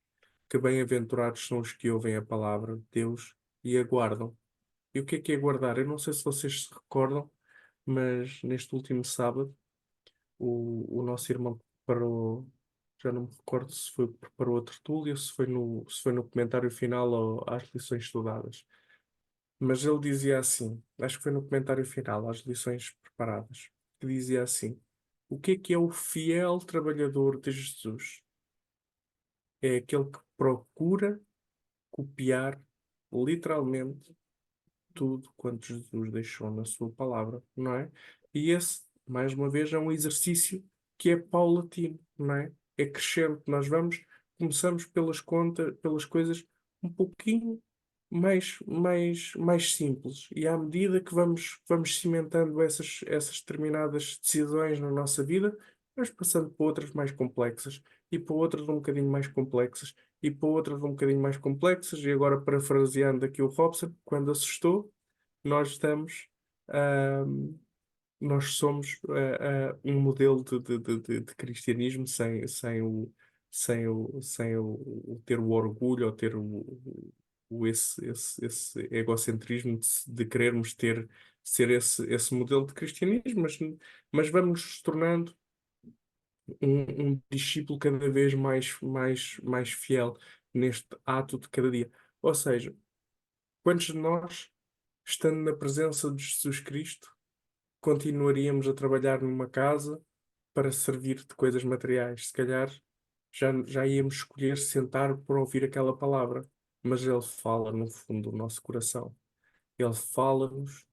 que bem-aventurados são os que ouvem a palavra de Deus e aguardam. E o que é aguardar? Eu não sei se vocês se recordam, mas neste último sábado, o nosso irmão preparou, já não me recordo se foi preparou a tertúlia, se foi no comentário final ou às lições estudadas. Mas ele dizia assim, acho que foi no comentário final, às lições preparadas, que dizia assim: o que é o fiel trabalhador de Jesus? É aquele que procura copiar literalmente tudo quanto Jesus deixou na sua palavra, não é? E esse, mais uma vez, é um exercício que é paulatino, não é? É crescente. Começamos pelas coisas um pouquinho mais simples. E à medida que vamos cimentando essas determinadas decisões na nossa vida, vamos passando para outras mais complexas, e para outras um bocadinho mais complexas, e para outras um bocadinho mais complexas. E agora, parafraseando aqui o Robson, quando assustou, nós estamos, ahm, nós somos um modelo de cristianismo sem ter o orgulho ou ter esse egocentrismo de querermos ser esse modelo de cristianismo, mas vamos nos tornando um discípulo cada vez mais fiel neste ato de cada dia. Ou seja, quantos de nós, estando na presença de Jesus Cristo, continuaríamos a trabalhar numa casa para servir de coisas materiais? Se calhar já íamos escolher sentar para ouvir aquela palavra, mas Ele fala no fundo do nosso coração. Ele fala-nos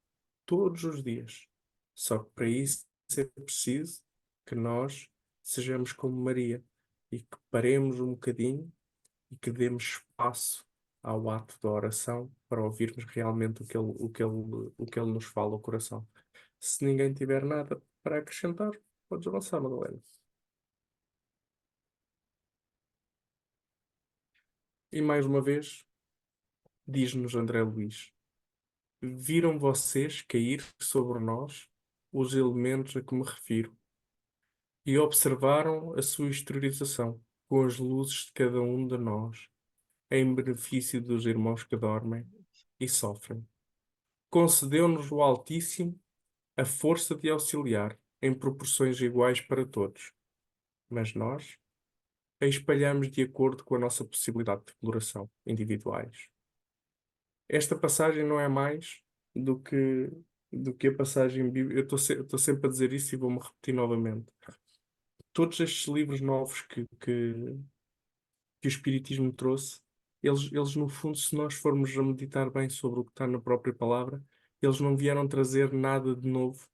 todos os dias. Só que para isso é preciso que nós sejamos como Maria e que paremos um bocadinho e que demos espaço ao ato da oração para ouvirmos realmente o que ele nos fala ao coração. Se ninguém tiver nada para acrescentar, podes avançar, Madalena. E mais uma vez, diz-nos André Luís: viram vocês cair sobre nós os elementos a que me refiro e observaram a sua exteriorização com as luzes de cada um de nós, em benefício dos irmãos que dormem e sofrem. Concedeu-nos o Altíssimo a força de auxiliar em proporções iguais para todos, mas nós a espalhamos de acordo com a nossa possibilidade de exploração individuais. Esta passagem não é mais do que, do que a passagem bíblica. Eu estou sempre a dizer isso e vou-me repetir novamente. Todos estes livros novos que o Espiritismo trouxe, eles no fundo, se nós formos a meditar bem sobre o que está na própria palavra, eles não vieram trazer nada de novo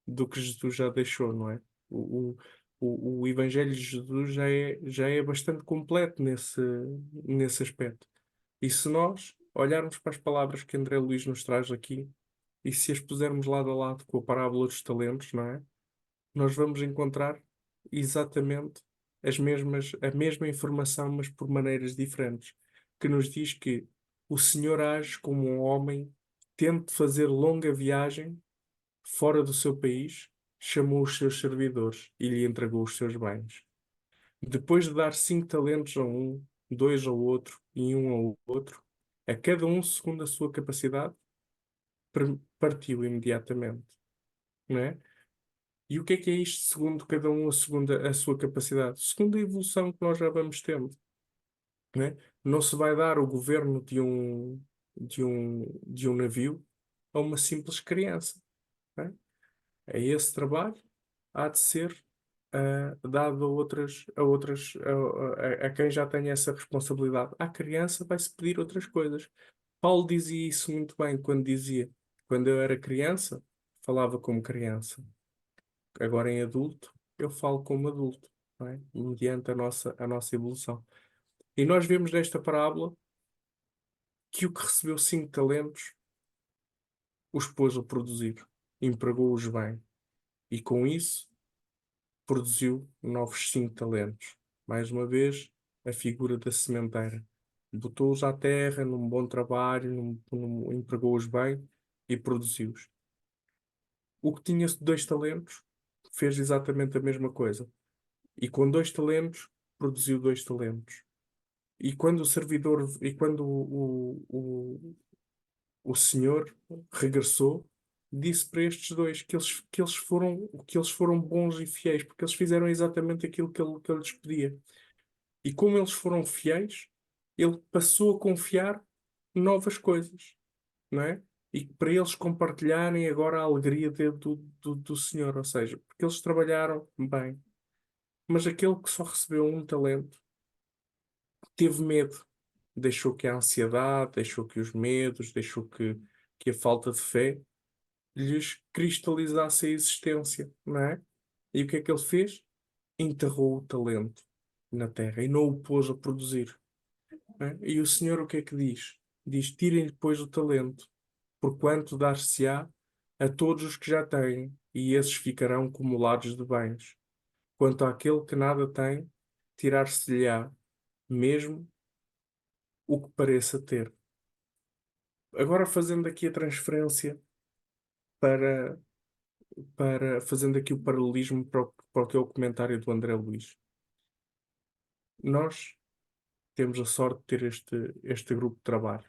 do que Jesus já deixou, não é? O Evangelho de Jesus já é bastante completo nesse aspecto. E se nós olharmos para as palavras que André Luís nos traz aqui, e se as pusermos lado a lado com a parábola dos talentos, não é? Nós vamos encontrar exatamente a mesma informação, mas por maneiras diferentes, que nos diz que o Senhor age como um homem, tente fazer longa viagem fora do seu país, chamou os seus servidores e lhe entregou os seus bens. Depois de dar 5 talentos a um, 2 ao outro e 1 ao outro, a cada um segundo a sua capacidade, partiu imediatamente, não é? E o que é isto segundo cada um a sua capacidade? Segundo a evolução que nós já vamos tendo. Não é? Não se vai dar o governo de um navio a uma simples criança. Não é? Esse trabalho há de ser dado a quem já tem essa responsabilidade. À criança vai-se pedir outras coisas. Paulo dizia isso muito bem quando dizia: quando eu era criança, falava como criança. Agora em adulto, eu falo como adulto, não é? Mediante a nossa evolução. E nós vemos nesta parábola que o que recebeu 5 talentos os pôs a produzir, empregou-os bem. E com isso, produziu novos 5 talentos. Mais uma vez, a figura da sementeira. Botou-os à terra, num bom trabalho, empregou-os bem e produziu-os. O que tinha 2 talentos fez exatamente a mesma coisa. E com 2 talentos, produziu 2 talentos. E quando o servidor, e quando o senhor regressou, disse para estes dois que eles foram bons e fiéis, porque eles fizeram exatamente aquilo que ele lhes pedia. E como eles foram fiéis, ele passou a confiar novas coisas, não é? E para eles compartilharem agora a alegria do Senhor, ou seja, porque eles trabalharam bem. Mas aquele que só recebeu 1 talento teve medo, deixou que a ansiedade, deixou que os medos, deixou que a falta de fé lhes cristalizasse a existência, não é? E o que é que ele fez? Enterrou o talento na terra e não o pôs a produzir, não é? E o Senhor o que é que diz? Diz: tirem depois o talento, porquanto dar-se-á a todos os que já têm, e esses ficarão acumulados de bens. Quanto àquele que nada tem, tirar-se-lhe-á mesmo o que pareça ter. Agora fazendo aqui a transferência para, fazendo aqui o paralelismo para o que é o comentário do André Luís. Nós temos a sorte de ter este grupo de trabalho.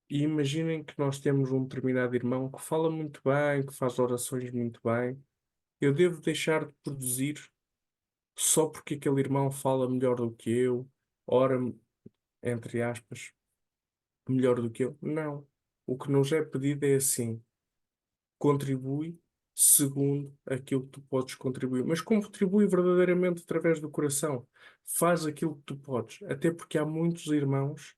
E imaginem que nós temos um determinado irmão que fala muito bem, que faz orações muito bem. Eu devo deixar de produzir só porque aquele irmão fala melhor do que eu, ora, entre aspas, melhor do que eu? Não. O que nos é pedido é assim: contribui segundo aquilo que tu podes contribuir. Mas contribui verdadeiramente através do coração. Faz aquilo que tu podes. Até porque há muitos irmãos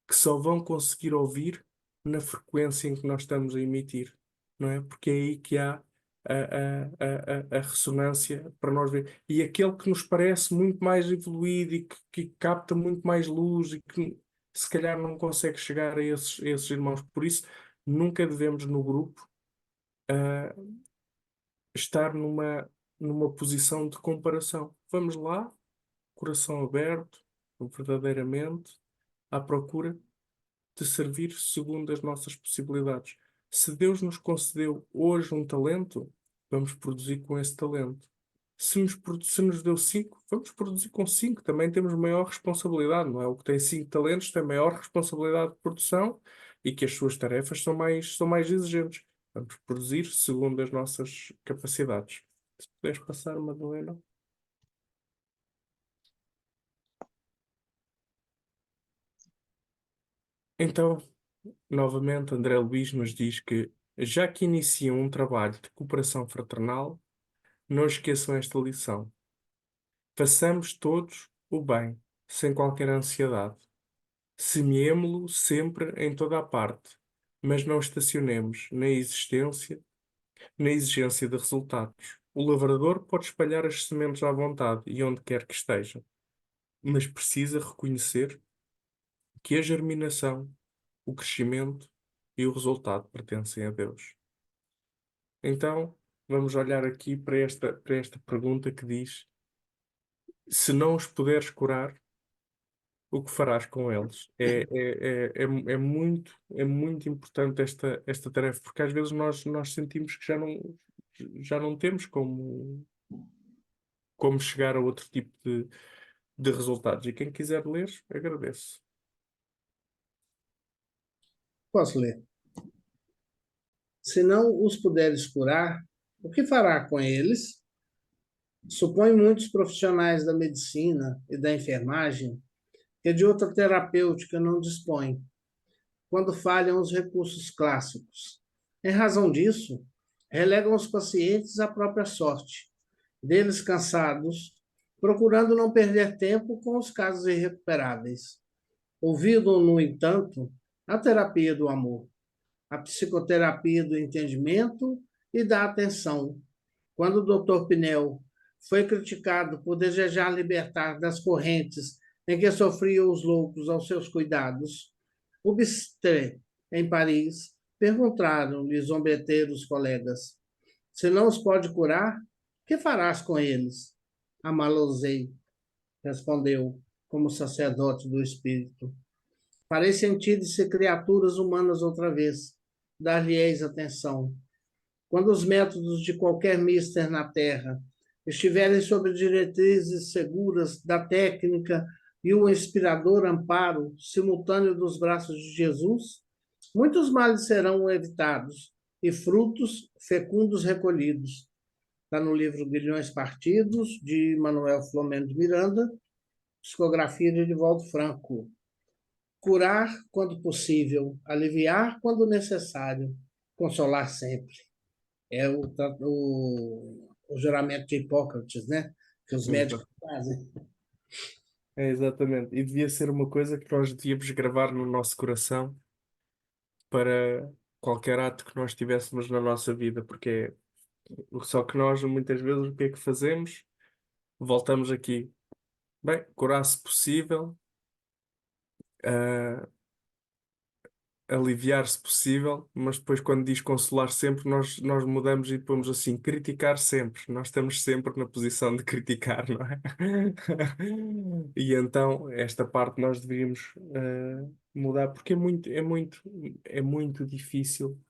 que só vão conseguir ouvir na frequência em que nós estamos a emitir. Não é? Porque é aí que há a ressonância para nós ver. E aquele que nos parece muito mais evoluído e que capta muito mais luz e que se calhar não consegue chegar a esses irmãos. Por isso, nunca devemos no grupo estar numa posição de comparação. Vamos lá, coração aberto, verdadeiramente, à procura de servir segundo as nossas possibilidades. Se Deus nos concedeu hoje um talento, vamos produzir com esse talento. Se nos deu 5, vamos produzir com 5. Também temos maior responsabilidade, não é? O que tem 5 talentos tem maior responsabilidade de produção e que as suas tarefas são mais exigentes. Vamos produzir segundo as nossas capacidades. Se puderes passar, Madalena. Então, novamente, André Luís nos diz que, já que iniciam um trabalho de cooperação fraternal, não esqueçam esta lição. Façamos todos o bem, sem qualquer ansiedade. Semeemo-lo sempre em toda a parte, mas não estacionemos na exigência de resultados. O lavrador pode espalhar as sementes à vontade e onde quer que esteja, mas precisa reconhecer que a germinação, o crescimento e o resultado pertencem a Deus. Então, vamos olhar aqui para esta pergunta que diz: se não os puderes curar, o que farás com eles? É muito importante esta tarefa, porque às vezes nós sentimos que já não temos como chegar a outro tipo de resultados. E quem quiser ler, agradeço. Posso ler? Se não os puderes curar, O que fará com eles? Supõe muitos profissionais da medicina e da enfermagem que de outra terapêutica não dispõem, quando falham os recursos clássicos. Em razão disso, relegam os pacientes à própria sorte, deles cansados, procurando não perder tempo com os casos irrecuperáveis. Ouviram, no entanto, a terapia do amor, a psicoterapia do entendimento e da atenção. Quando o Dr. Pinel foi criticado por desejar libertar das correntes em que sofriam os loucos aos seus cuidados, o Bistre, em Paris, perguntaram-lhe zombeteiros colegas: se não os pode curar, que farás com eles? Amalosei, respondeu, como sacerdote do espírito. Farei sentir-se criaturas humanas outra vez. Dar-lhe-eis atenção. Quando os métodos de qualquer mister na Terra estiverem sob diretrizes seguras da técnica e o inspirador amparo simultâneo dos braços de Jesus, muitos males serão evitados e frutos fecundos recolhidos. Está no livro Grilhões Partidos, de Manuel Flomeno de Miranda, psicografia de Edivaldo Franco. Curar quando possível, aliviar quando necessário, consolar sempre. É o juramento de Hipócrates, né? Que os médicos fazem. É, exatamente. E devia ser uma coisa que nós devíamos gravar no nosso coração para qualquer ato que nós tivéssemos na nossa vida, porque só que nós muitas vezes o que é que fazemos? Voltamos aqui. Bem, curar se possível, ah, aliviar se possível, mas depois quando diz consolar sempre, nós mudamos e pomos assim, criticar sempre. Nós estamos sempre na posição de criticar, não é? E então esta parte nós deveríamos mudar, porque é muito difícil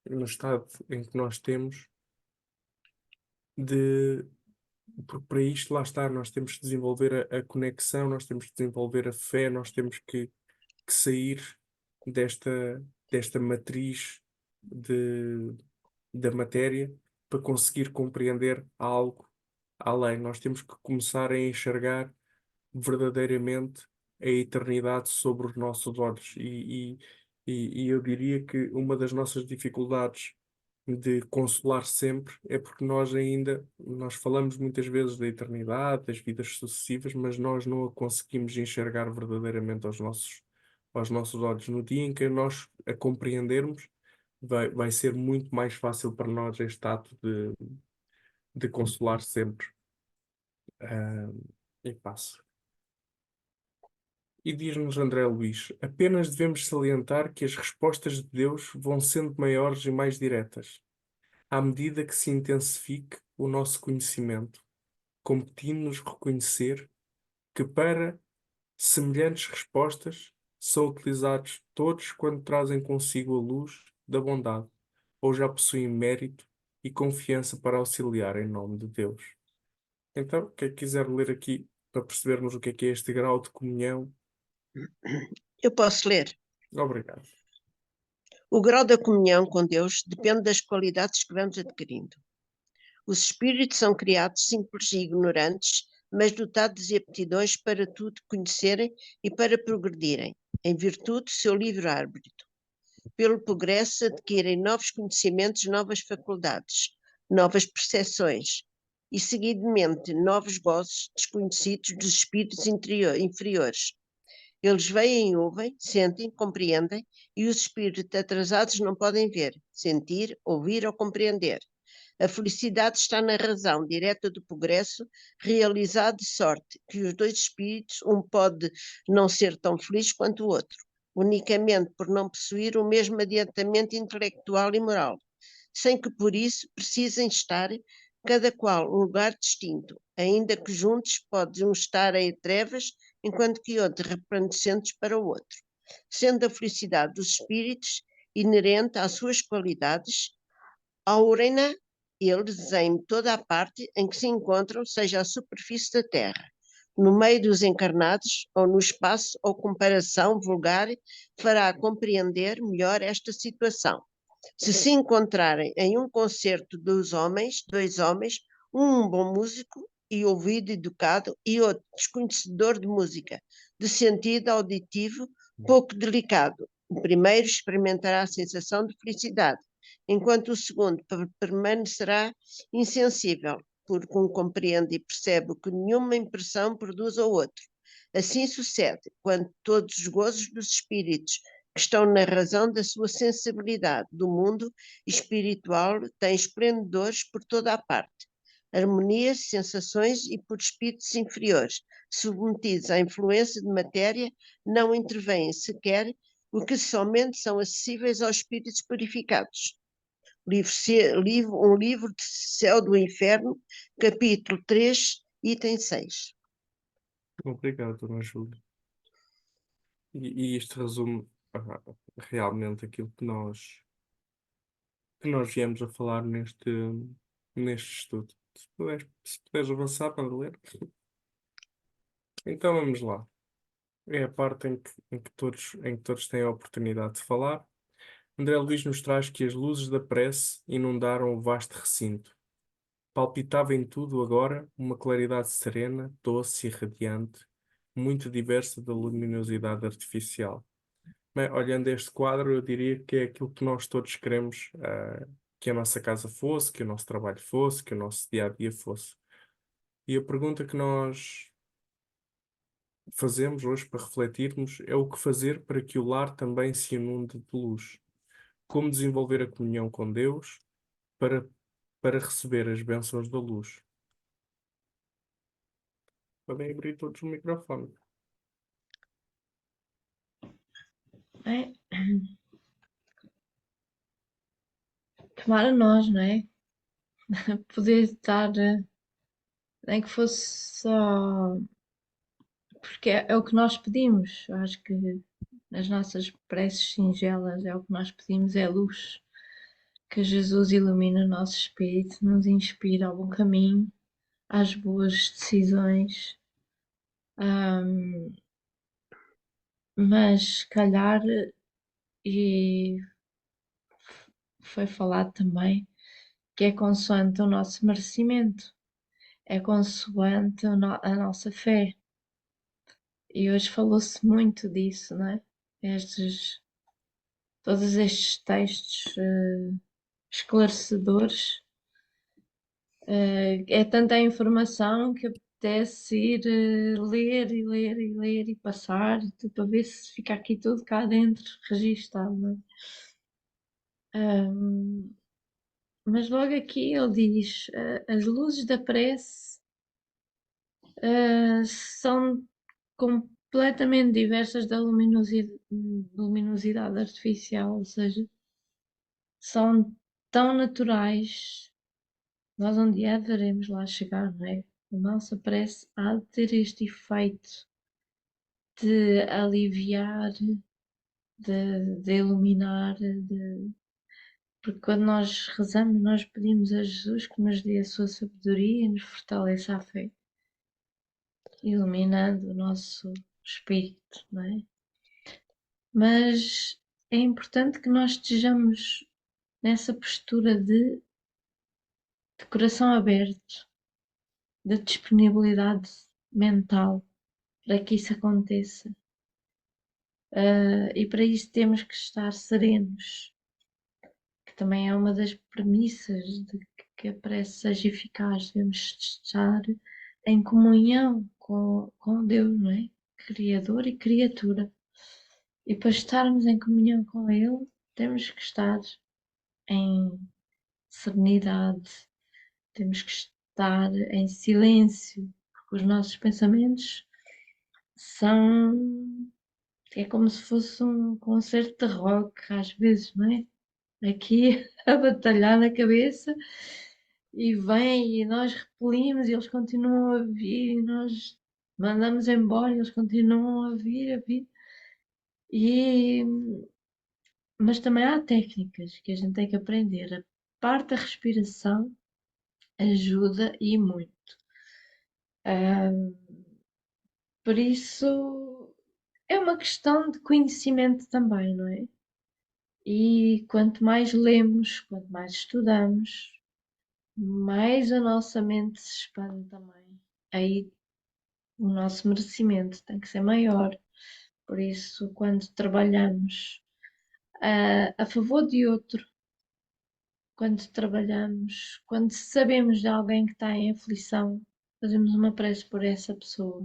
no estado em que nós temos de. Porque para isto, lá está, nós temos que desenvolver a conexão, nós temos que desenvolver a fé, nós temos que sair desta matriz da matéria para conseguir compreender algo além. Nós temos que começar a enxergar verdadeiramente a eternidade sobre os nossos olhos. E eu diria que uma das nossas dificuldades de consolar sempre é porque nós falamos muitas vezes da eternidade, das vidas sucessivas, mas nós não a conseguimos enxergar verdadeiramente aos nossos olhos. No dia em que nós a compreendermos, vai ser muito mais fácil para nós este ato de consolar sempre. E passo. E diz-nos André Luís, apenas devemos salientar que as respostas de Deus vão sendo maiores e mais diretas, à medida que se intensifique o nosso conhecimento, competindo-nos reconhecer que para semelhantes respostas são utilizados todos quando trazem consigo a luz da bondade, ou já possuem mérito e confiança para auxiliar em nome de Deus. Então, quem quiser ler aqui para percebermos o que é este grau de comunhão? Eu posso ler. Obrigado. O grau da comunhão com Deus depende das qualidades que vamos adquirindo. Os espíritos são criados simples e ignorantes, mas dotados de aptidões para tudo conhecerem e para progredirem, em virtude do seu livre-arbítrio. Pelo progresso adquirem novos conhecimentos, novas faculdades, novas percepções e, seguidamente, novos gozos desconhecidos dos espíritos inferiores. Eles veem e ouvem, sentem, compreendem, e os espíritos atrasados não podem ver, sentir, ouvir ou compreender. A felicidade está na razão direta do progresso realizado, de sorte que os dois espíritos, um pode não ser tão feliz quanto o outro, unicamente por não possuir o mesmo adiantamento intelectual e moral, sem que por isso precisem estar cada qual um lugar distinto, ainda que juntos podem estar em trevas, enquanto que outros resplandecentes para o outro. Sendo a felicidade dos espíritos inerente às suas qualidades, aurem-na eles em toda a parte em que se encontram, seja a superfície da Terra, no meio dos encarnados, ou no espaço, ou comparação vulgar, fará compreender melhor esta situação. Se se encontrarem em um concerto dois homens, um bom músico e ouvido educado e outro desconhecedor de música, de sentido auditivo pouco delicado, o primeiro experimentará a sensação de felicidade, enquanto o segundo permanecerá insensível, porque um compreende e percebe o que nenhuma impressão produz ao outro. Assim sucede quando todos os gozos dos espíritos que estão na razão da sua sensibilidade do mundo espiritual têm esplendores por toda a parte, harmonias, sensações e por espíritos inferiores, submetidos à influência de matéria, não intervêm sequer, o que somente são acessíveis aos espíritos purificados. Um livro de Céu do Inferno, capítulo 3, item 6. Obrigado, Dona Júlia. E isto resume realmente aquilo que nós viemos a falar neste estudo. Se puderes avançar para ler. Então vamos lá. É a parte em que todos têm a oportunidade de falar. André Luís nos traz que as luzes da prece inundaram o vasto recinto. Palpitava em tudo agora uma claridade serena, doce e radiante, muito diversa da luminosidade artificial. Bem, olhando este quadro, eu diria que é aquilo que nós todos queremos, que a nossa casa fosse, que o nosso trabalho fosse, que o nosso dia-a-dia fosse. E a pergunta que nós fazemos hoje para refletirmos é o que fazer para que o lar também se inunde de luz. Como desenvolver a comunhão com Deus para, para receber as bênçãos da luz. Podem abrir todos o microfone. É, tomara nós, não é? Poder estar, nem que fosse só, porque é o que nós pedimos. Eu acho que nas nossas preces singelas é o que nós pedimos, é luz. Que Jesus ilumine o nosso espírito, nos inspire ao bom caminho, às boas decisões. Mas se calhar, e foi falado também, que é consoante o nosso merecimento, é consoante a nossa fé. E hoje falou-se muito disso, não é? Todos estes textos esclarecedores. É tanta informação que apetece ir ler e ler e ler e passar para ver se fica aqui tudo cá dentro registado, não é? Mas logo aqui ele diz: as luzes da prece são completamente diversas da luminosidade artificial, ou seja, são tão naturais. Nós um dia haveremos lá chegar, não é? A nossa prece há de ter este efeito de aliviar, de iluminar, porque quando nós rezamos, nós pedimos a Jesus que nos dê a sua sabedoria e nos fortaleça a fé, iluminando o nosso espírito, não é? Mas é importante que nós estejamos nessa postura de coração aberto, de disponibilidade mental para que isso aconteça. E para isso temos que estar serenos, que também é uma das premissas de que a prece seja eficaz. Devemos estar em comunhão com Deus, não é? Criador e criatura. E para estarmos em comunhão com Ele, temos que estar em serenidade, temos que estar em silêncio, porque os nossos pensamentos é como se fosse um concerto de rock, às vezes, não é? Aqui a batalhar na cabeça e vem e nós repelimos e eles continuam a vir e nós mandamos embora e eles continuam a vir. E, mas também há técnicas que a gente tem que aprender. A parte da respiração ajuda e muito. Por isso é uma questão de conhecimento também, não é? E quanto mais lemos, quanto mais estudamos, mais a nossa mente se expande também. Aí o nosso merecimento tem que ser maior. Por isso, quando trabalhamos a favor de outro, quando trabalhamos, quando sabemos de alguém que está em aflição, fazemos uma prece por essa pessoa.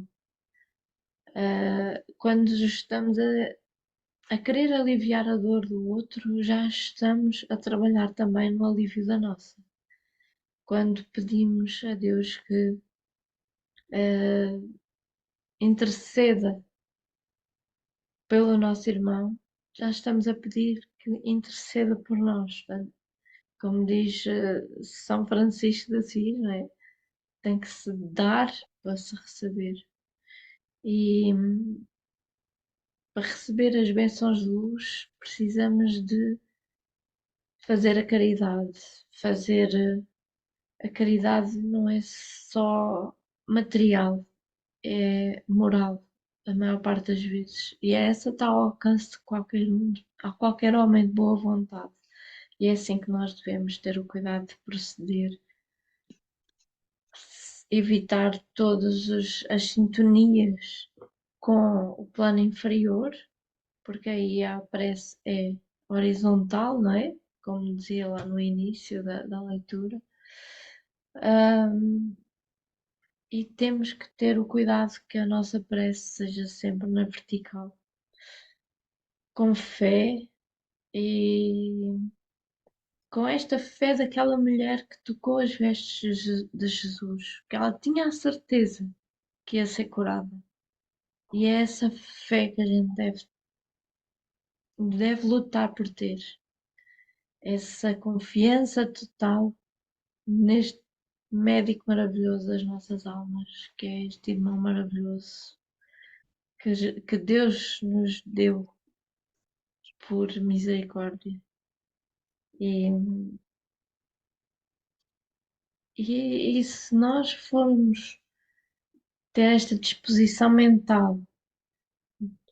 Quando estamos a querer aliviar a dor do outro, já estamos a trabalhar também no alívio da nossa. Quando pedimos a Deus que interceda pelo nosso irmão, já estamos a pedir que interceda por nós. Como diz São Francisco de Assis, não é? Tem que se dar para se receber. E para receber as bênçãos de luz, precisamos de fazer a caridade. A caridade não é só material, é moral, a maior parte das vezes. E essa está ao alcance de qualquer homem de boa vontade. E é assim que nós devemos ter o cuidado de proceder, evitar todas as sintonias com o plano inferior, porque aí a prece é horizontal, não é? Como dizia lá no início da leitura. E temos que ter o cuidado que a nossa prece seja sempre na vertical, com fé e com esta fé daquela mulher que tocou as vestes de Jesus, que ela tinha a certeza que ia ser curada. E é essa fé que a gente deve lutar por ter. Essa confiança total neste médico maravilhoso das nossas almas, que é este irmão maravilhoso que Deus nos deu por misericórdia. E se nós formos ter esta disposição mental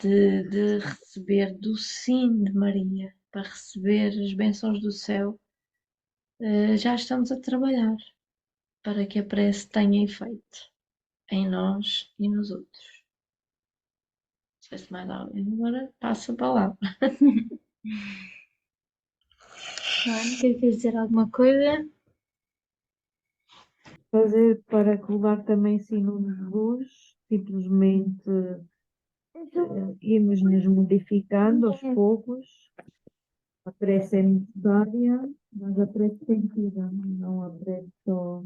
de receber do sim de Maria, para receber as bênçãos do céu, já estamos a trabalhar para que a prece tenha efeito em nós e nos outros. Não sei se mais alguém agora passa a palavra. Joana, quer dizer alguma coisa? Fazer para colar também sinos de luz, simplesmente irmos nos modificando aos poucos. A prece é necessária, mas a prece tem que ir, não a prece só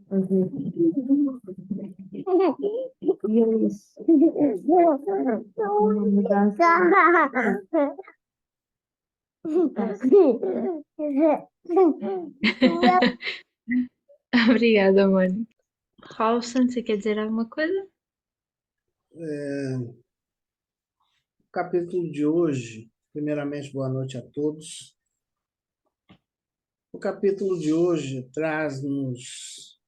fazer. E é isso. Uma mudança. Obrigada, Mônica. Rawson, você quer dizer alguma coisa? O capítulo de hoje, primeiramente, boa noite a todos. O capítulo de hoje traz-nos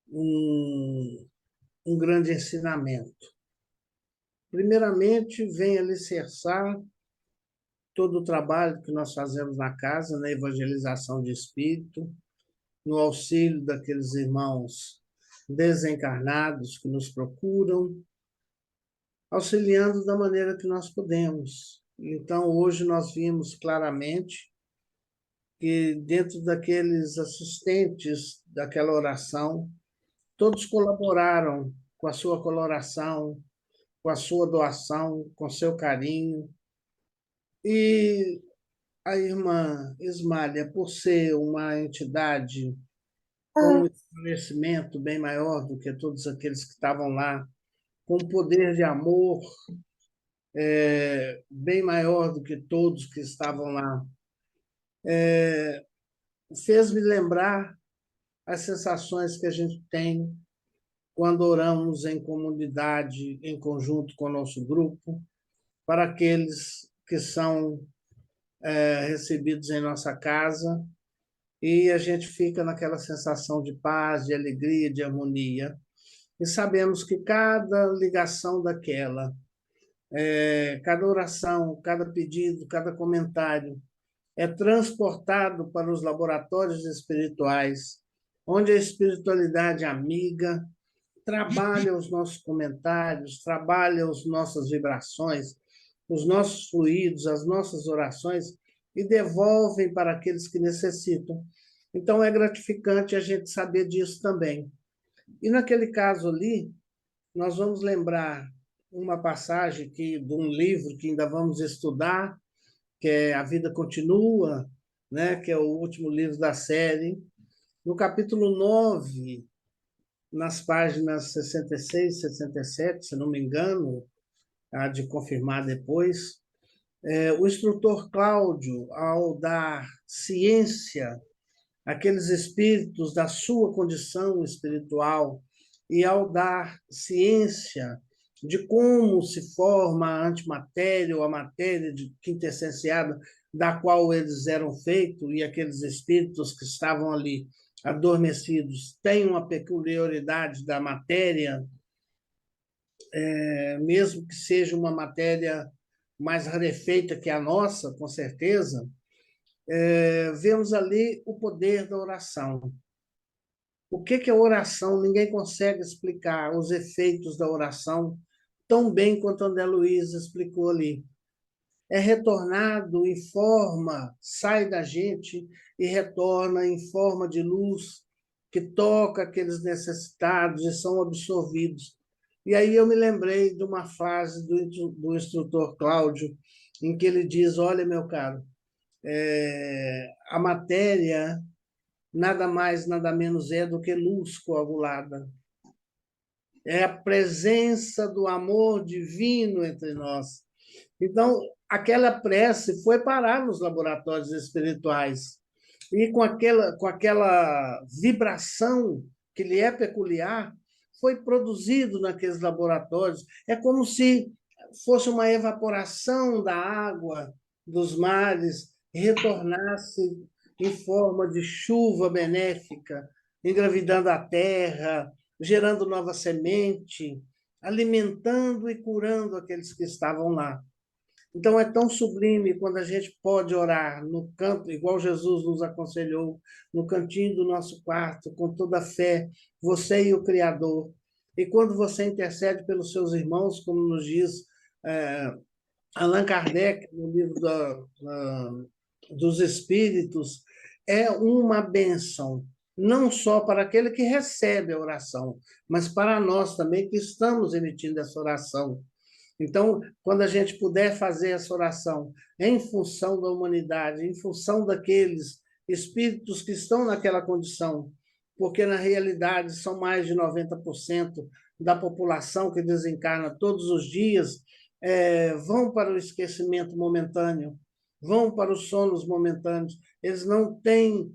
um grande ensinamento. Primeiramente, vem alicerçar todo o trabalho que nós fazemos na casa, na evangelização de espírito, no auxílio daqueles irmãos desencarnados que nos procuram, auxiliando da maneira que nós podemos. Então, hoje nós vimos claramente que dentro daqueles assistentes daquela oração, todos colaboraram com a sua coloração, com a sua doação, com seu carinho. E a irmã Ismália, por ser uma entidade com um conhecimento bem maior do que todos aqueles que estavam lá, com um poder de amor bem maior do que todos que estavam lá, fez-me lembrar as sensações que a gente tem quando oramos em comunidade, em conjunto com o nosso grupo, para aqueles que são recebidos em nossa casa, e a gente fica naquela sensação de paz, de alegria, de harmonia. E sabemos que cada ligação daquela cada oração, cada pedido, cada comentário é transportado para os laboratórios espirituais, onde a espiritualidade amiga trabalha os nossos comentários, trabalha as nossas vibrações, os nossos fluidos, as nossas orações e devolvem para aqueles que necessitam. Então, é gratificante a gente saber disso também. E naquele caso ali, nós vamos lembrar uma passagem de um livro que ainda vamos estudar, que é A Vida Continua, né, que é o último livro da série. No capítulo 9, nas páginas 66 e 67, se não me engano, há de confirmar depois, o instrutor Cláudio, ao dar ciência àqueles espíritos da sua condição espiritual e ao dar ciência de como se forma a antimatéria ou a matéria quintessenciada da qual eles eram feitos, e aqueles espíritos que estavam ali adormecidos têm uma peculiaridade da matéria, mesmo que seja uma matéria mais rarefeita que a nossa, com certeza, vemos ali o poder da oração. O que é oração? Ninguém consegue explicar os efeitos da oração tão bem quanto André Luiz explicou ali. É retornado em forma, sai da gente e retorna em forma de luz que toca aqueles necessitados e são absorvidos. E aí eu me lembrei de uma frase do instrutor Cláudio, em que ele diz, olha, meu caro, a matéria nada mais, nada menos é do que luz coagulada. É a presença do amor divino entre nós. Então, aquela prece foi parar nos laboratórios espirituais. E com aquela vibração que lhe é peculiar, foi produzido naqueles laboratórios. É como se fosse uma evaporação da água dos mares, retornasse em forma de chuva benéfica, engravidando a terra, gerando nova semente, alimentando e curando aqueles que estavam lá. Então, é tão sublime quando a gente pode orar no canto, igual Jesus nos aconselhou, no cantinho do nosso quarto, com toda a fé, você e o Criador. E quando você intercede pelos seus irmãos, como nos diz Allan Kardec, no livro dos Espíritos, é uma bênção, não só para aquele que recebe a oração, mas para nós também que estamos emitindo essa oração. Então, quando a gente puder fazer essa oração em função da humanidade, em função daqueles espíritos que estão naquela condição, porque na realidade são mais de 90% da população que desencarna todos os dias, vão para o esquecimento momentâneo, vão para os sonos momentâneos, eles não têm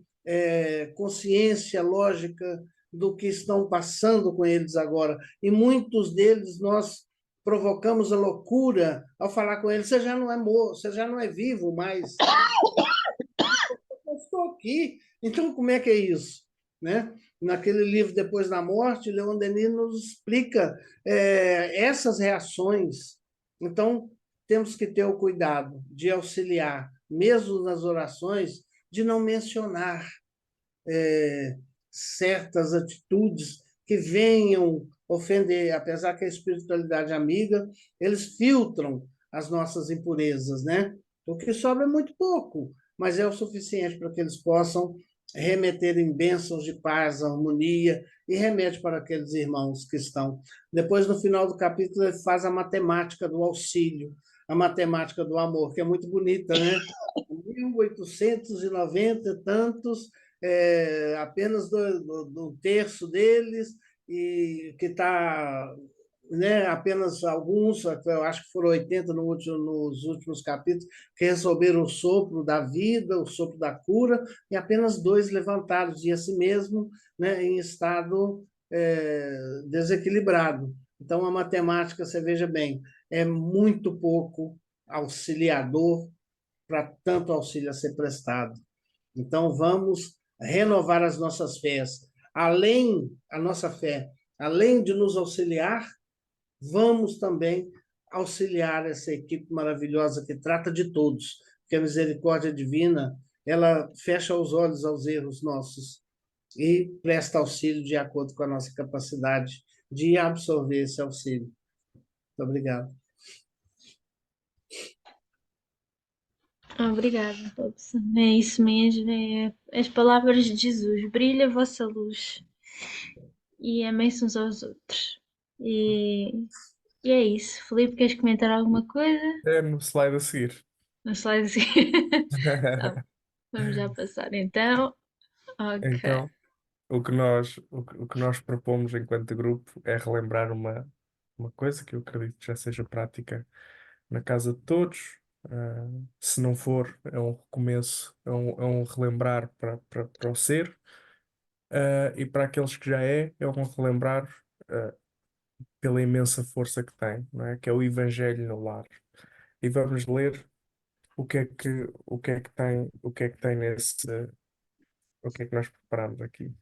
consciência lógica do que estão passando com eles agora. E muitos deles nós provocamos a loucura ao falar com eles, você já não é morto, você já não é vivo mais. Eu estou aqui, então como é que é isso? Né? Naquele livro Depois da Morte, Leon Denis nos explica essas reações. Então, temos que ter o cuidado de auxiliar, mesmo nas orações, de não mencionar certas atitudes que venham ofender, apesar que a espiritualidade amiga, eles filtram as nossas impurezas, né? O que sobra é muito pouco, mas é o suficiente para que eles possam remeter em bênçãos de paz, harmonia, e remete para aqueles irmãos que estão. Depois, no final do capítulo, ele faz a matemática do auxílio, a matemática do amor, que é muito bonita, né? 1890 e tantos, apenas do terço deles, e que está, né, apenas alguns, eu acho que foram 80 nos últimos capítulos, que receberam o sopro da vida, o sopro da cura, e apenas 2 levantados de si mesmo, né, em estado desequilibrado. Então, a matemática, você veja bem, é muito pouco auxiliador para tanto auxílio a ser prestado. Então, vamos renovar as nossas fés. A nossa fé, além de nos auxiliar, vamos também auxiliar essa equipe maravilhosa que trata de todos, porque a misericórdia divina, ela fecha os olhos aos erros nossos e presta auxílio de acordo com a nossa capacidade de absorver esse auxílio. Muito obrigado. Obrigada, Robson. É isso mesmo, é as palavras de Jesus. Brilha a vossa luz e amem-se uns aos outros. E, e é isso. Filipe, queres comentar alguma coisa? É no slide a seguir. No slide assim. Tá, vamos já passar então. Ok. Então, o que nós propomos enquanto grupo é relembrar uma coisa que eu acredito que já seja prática na casa de todos. Se não for, é um recomeço, é um relembrar para o ser. E para aqueles que já é um relembrar pela imensa força que tem, não é? Que é o Evangelho no lar. E vamos ler o que é que tem nesse, o que é que nós preparamos aqui.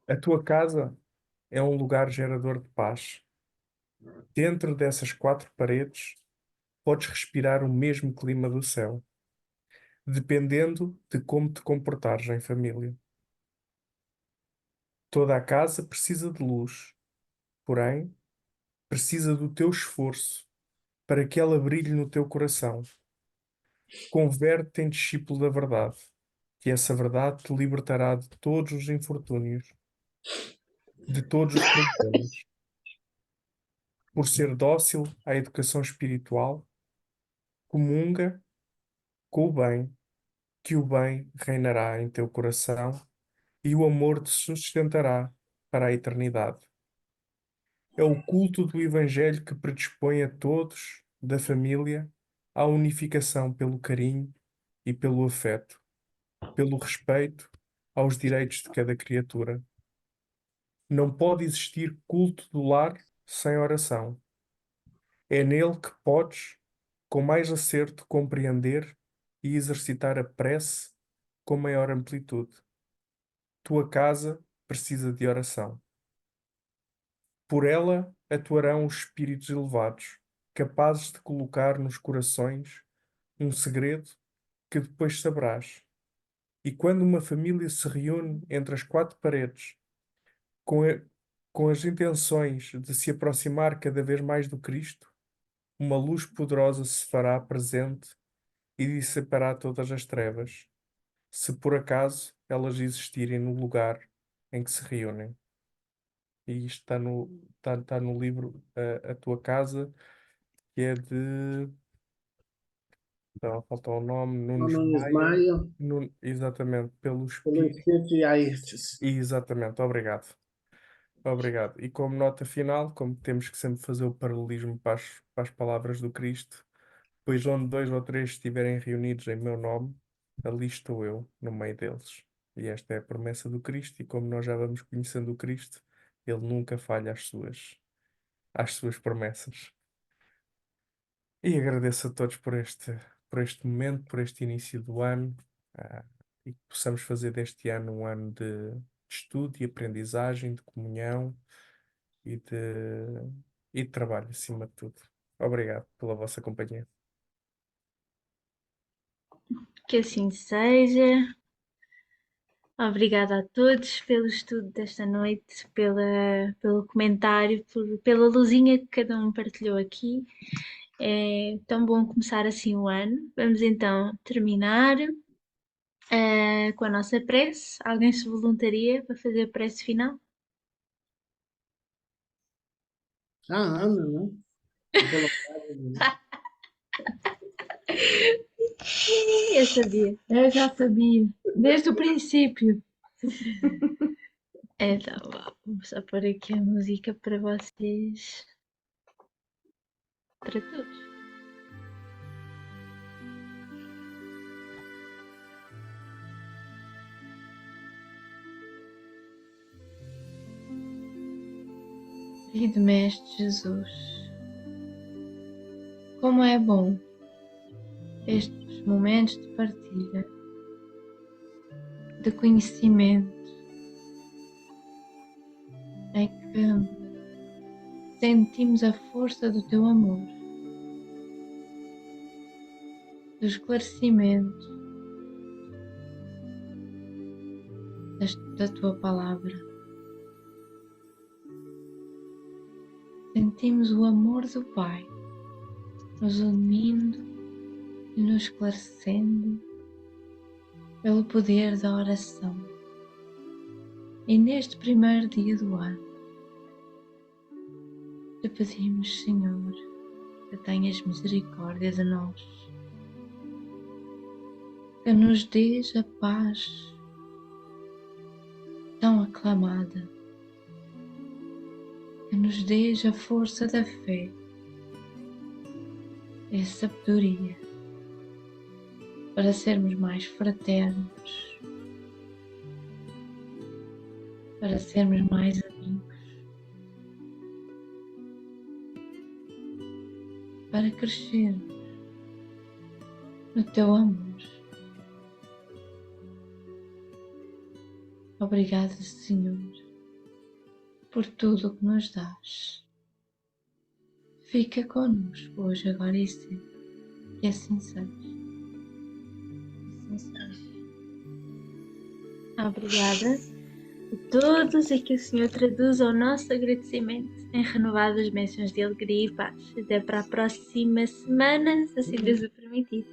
A tua casa é um lugar gerador de paz. Dentro dessas quatro paredes, podes respirar o mesmo clima do céu, dependendo de como te comportares em família. Toda a casa precisa de luz, porém, precisa do teu esforço para que ela brilhe no teu coração. Converte-te em discípulo da verdade, que essa verdade te libertará de todos os infortúnios, de todos os problemas. Por ser dócil à educação espiritual, comunga com o bem, que o bem reinará em teu coração e o amor te sustentará para a eternidade. É o culto do Evangelho que predispõe a todos da família à unificação pelo carinho e pelo afeto, pelo respeito aos direitos de cada criatura. Não pode existir culto do lar sem oração. É nele que podes, com mais acerto, compreender e exercitar a prece com maior amplitude. Tua casa precisa de oração. Por ela atuarão os espíritos elevados, capazes de colocar nos corações um segredo que depois saberás. E quando uma família se reúne entre as quatro paredes, com, a- com as intenções de se aproximar cada vez mais do Cristo, uma luz poderosa se fará presente e dissipará todas as trevas, se por acaso elas existirem no lugar em que se reúnem. E isto está no livro A Tua Casa, que é de. Então, falta o nome, Nunes Nunes Maia. Maia, Exatamente, pelo pelo Espírito. Instituto de Airtes. Exatamente, obrigado. Obrigado. E como nota final, como temos que sempre fazer o paralelismo para as palavras do Cristo, pois onde dois ou três estiverem reunidos em meu nome, ali estou eu, no meio deles. E esta é a promessa do Cristo, e como nós já vamos conhecendo o Cristo, ele nunca falha às suas promessas. E agradeço a todos por este momento, por este início do ano, e que possamos fazer deste ano um ano de estudo e aprendizagem, de comunhão e e de trabalho, acima de tudo. Obrigado pela vossa companhia. Que assim seja. Obrigada a todos pelo estudo desta noite, pelo comentário, pela luzinha que cada um partilhou aqui. É tão bom começar assim o ano. Vamos então terminar com a nossa prece. Alguém se voluntaria para fazer a prece final? A Ana, né? Eu sabia, eu já sabia, desde o princípio. Então, vou só pôr aqui a música para vocês, para todos. Querido Mestre Jesus, como é bom estes momentos de partilha, de conhecimento, em que sentimos a força do teu amor, do esclarecimento da tua palavra. Sentimos o amor do Pai nos unindo e nos esclarecendo pelo poder da oração. E neste primeiro dia do ano, te pedimos, Senhor, que tenhas misericórdia de nós, que nos dês a paz tão aclamada, que nos dês a força da fé e a sabedoria para sermos mais fraternos, para sermos mais amigos, para crescermos no teu amor. Obrigada, Senhor, por tudo o que nos dás. Fica connosco hoje, agora e sempre. Que assim seja. Assim seja. Obrigada a todos e que o Senhor traduza o nosso agradecimento em renovadas bênçãos de alegria e paz. Até para a próxima semana, se assim Deus o permitir.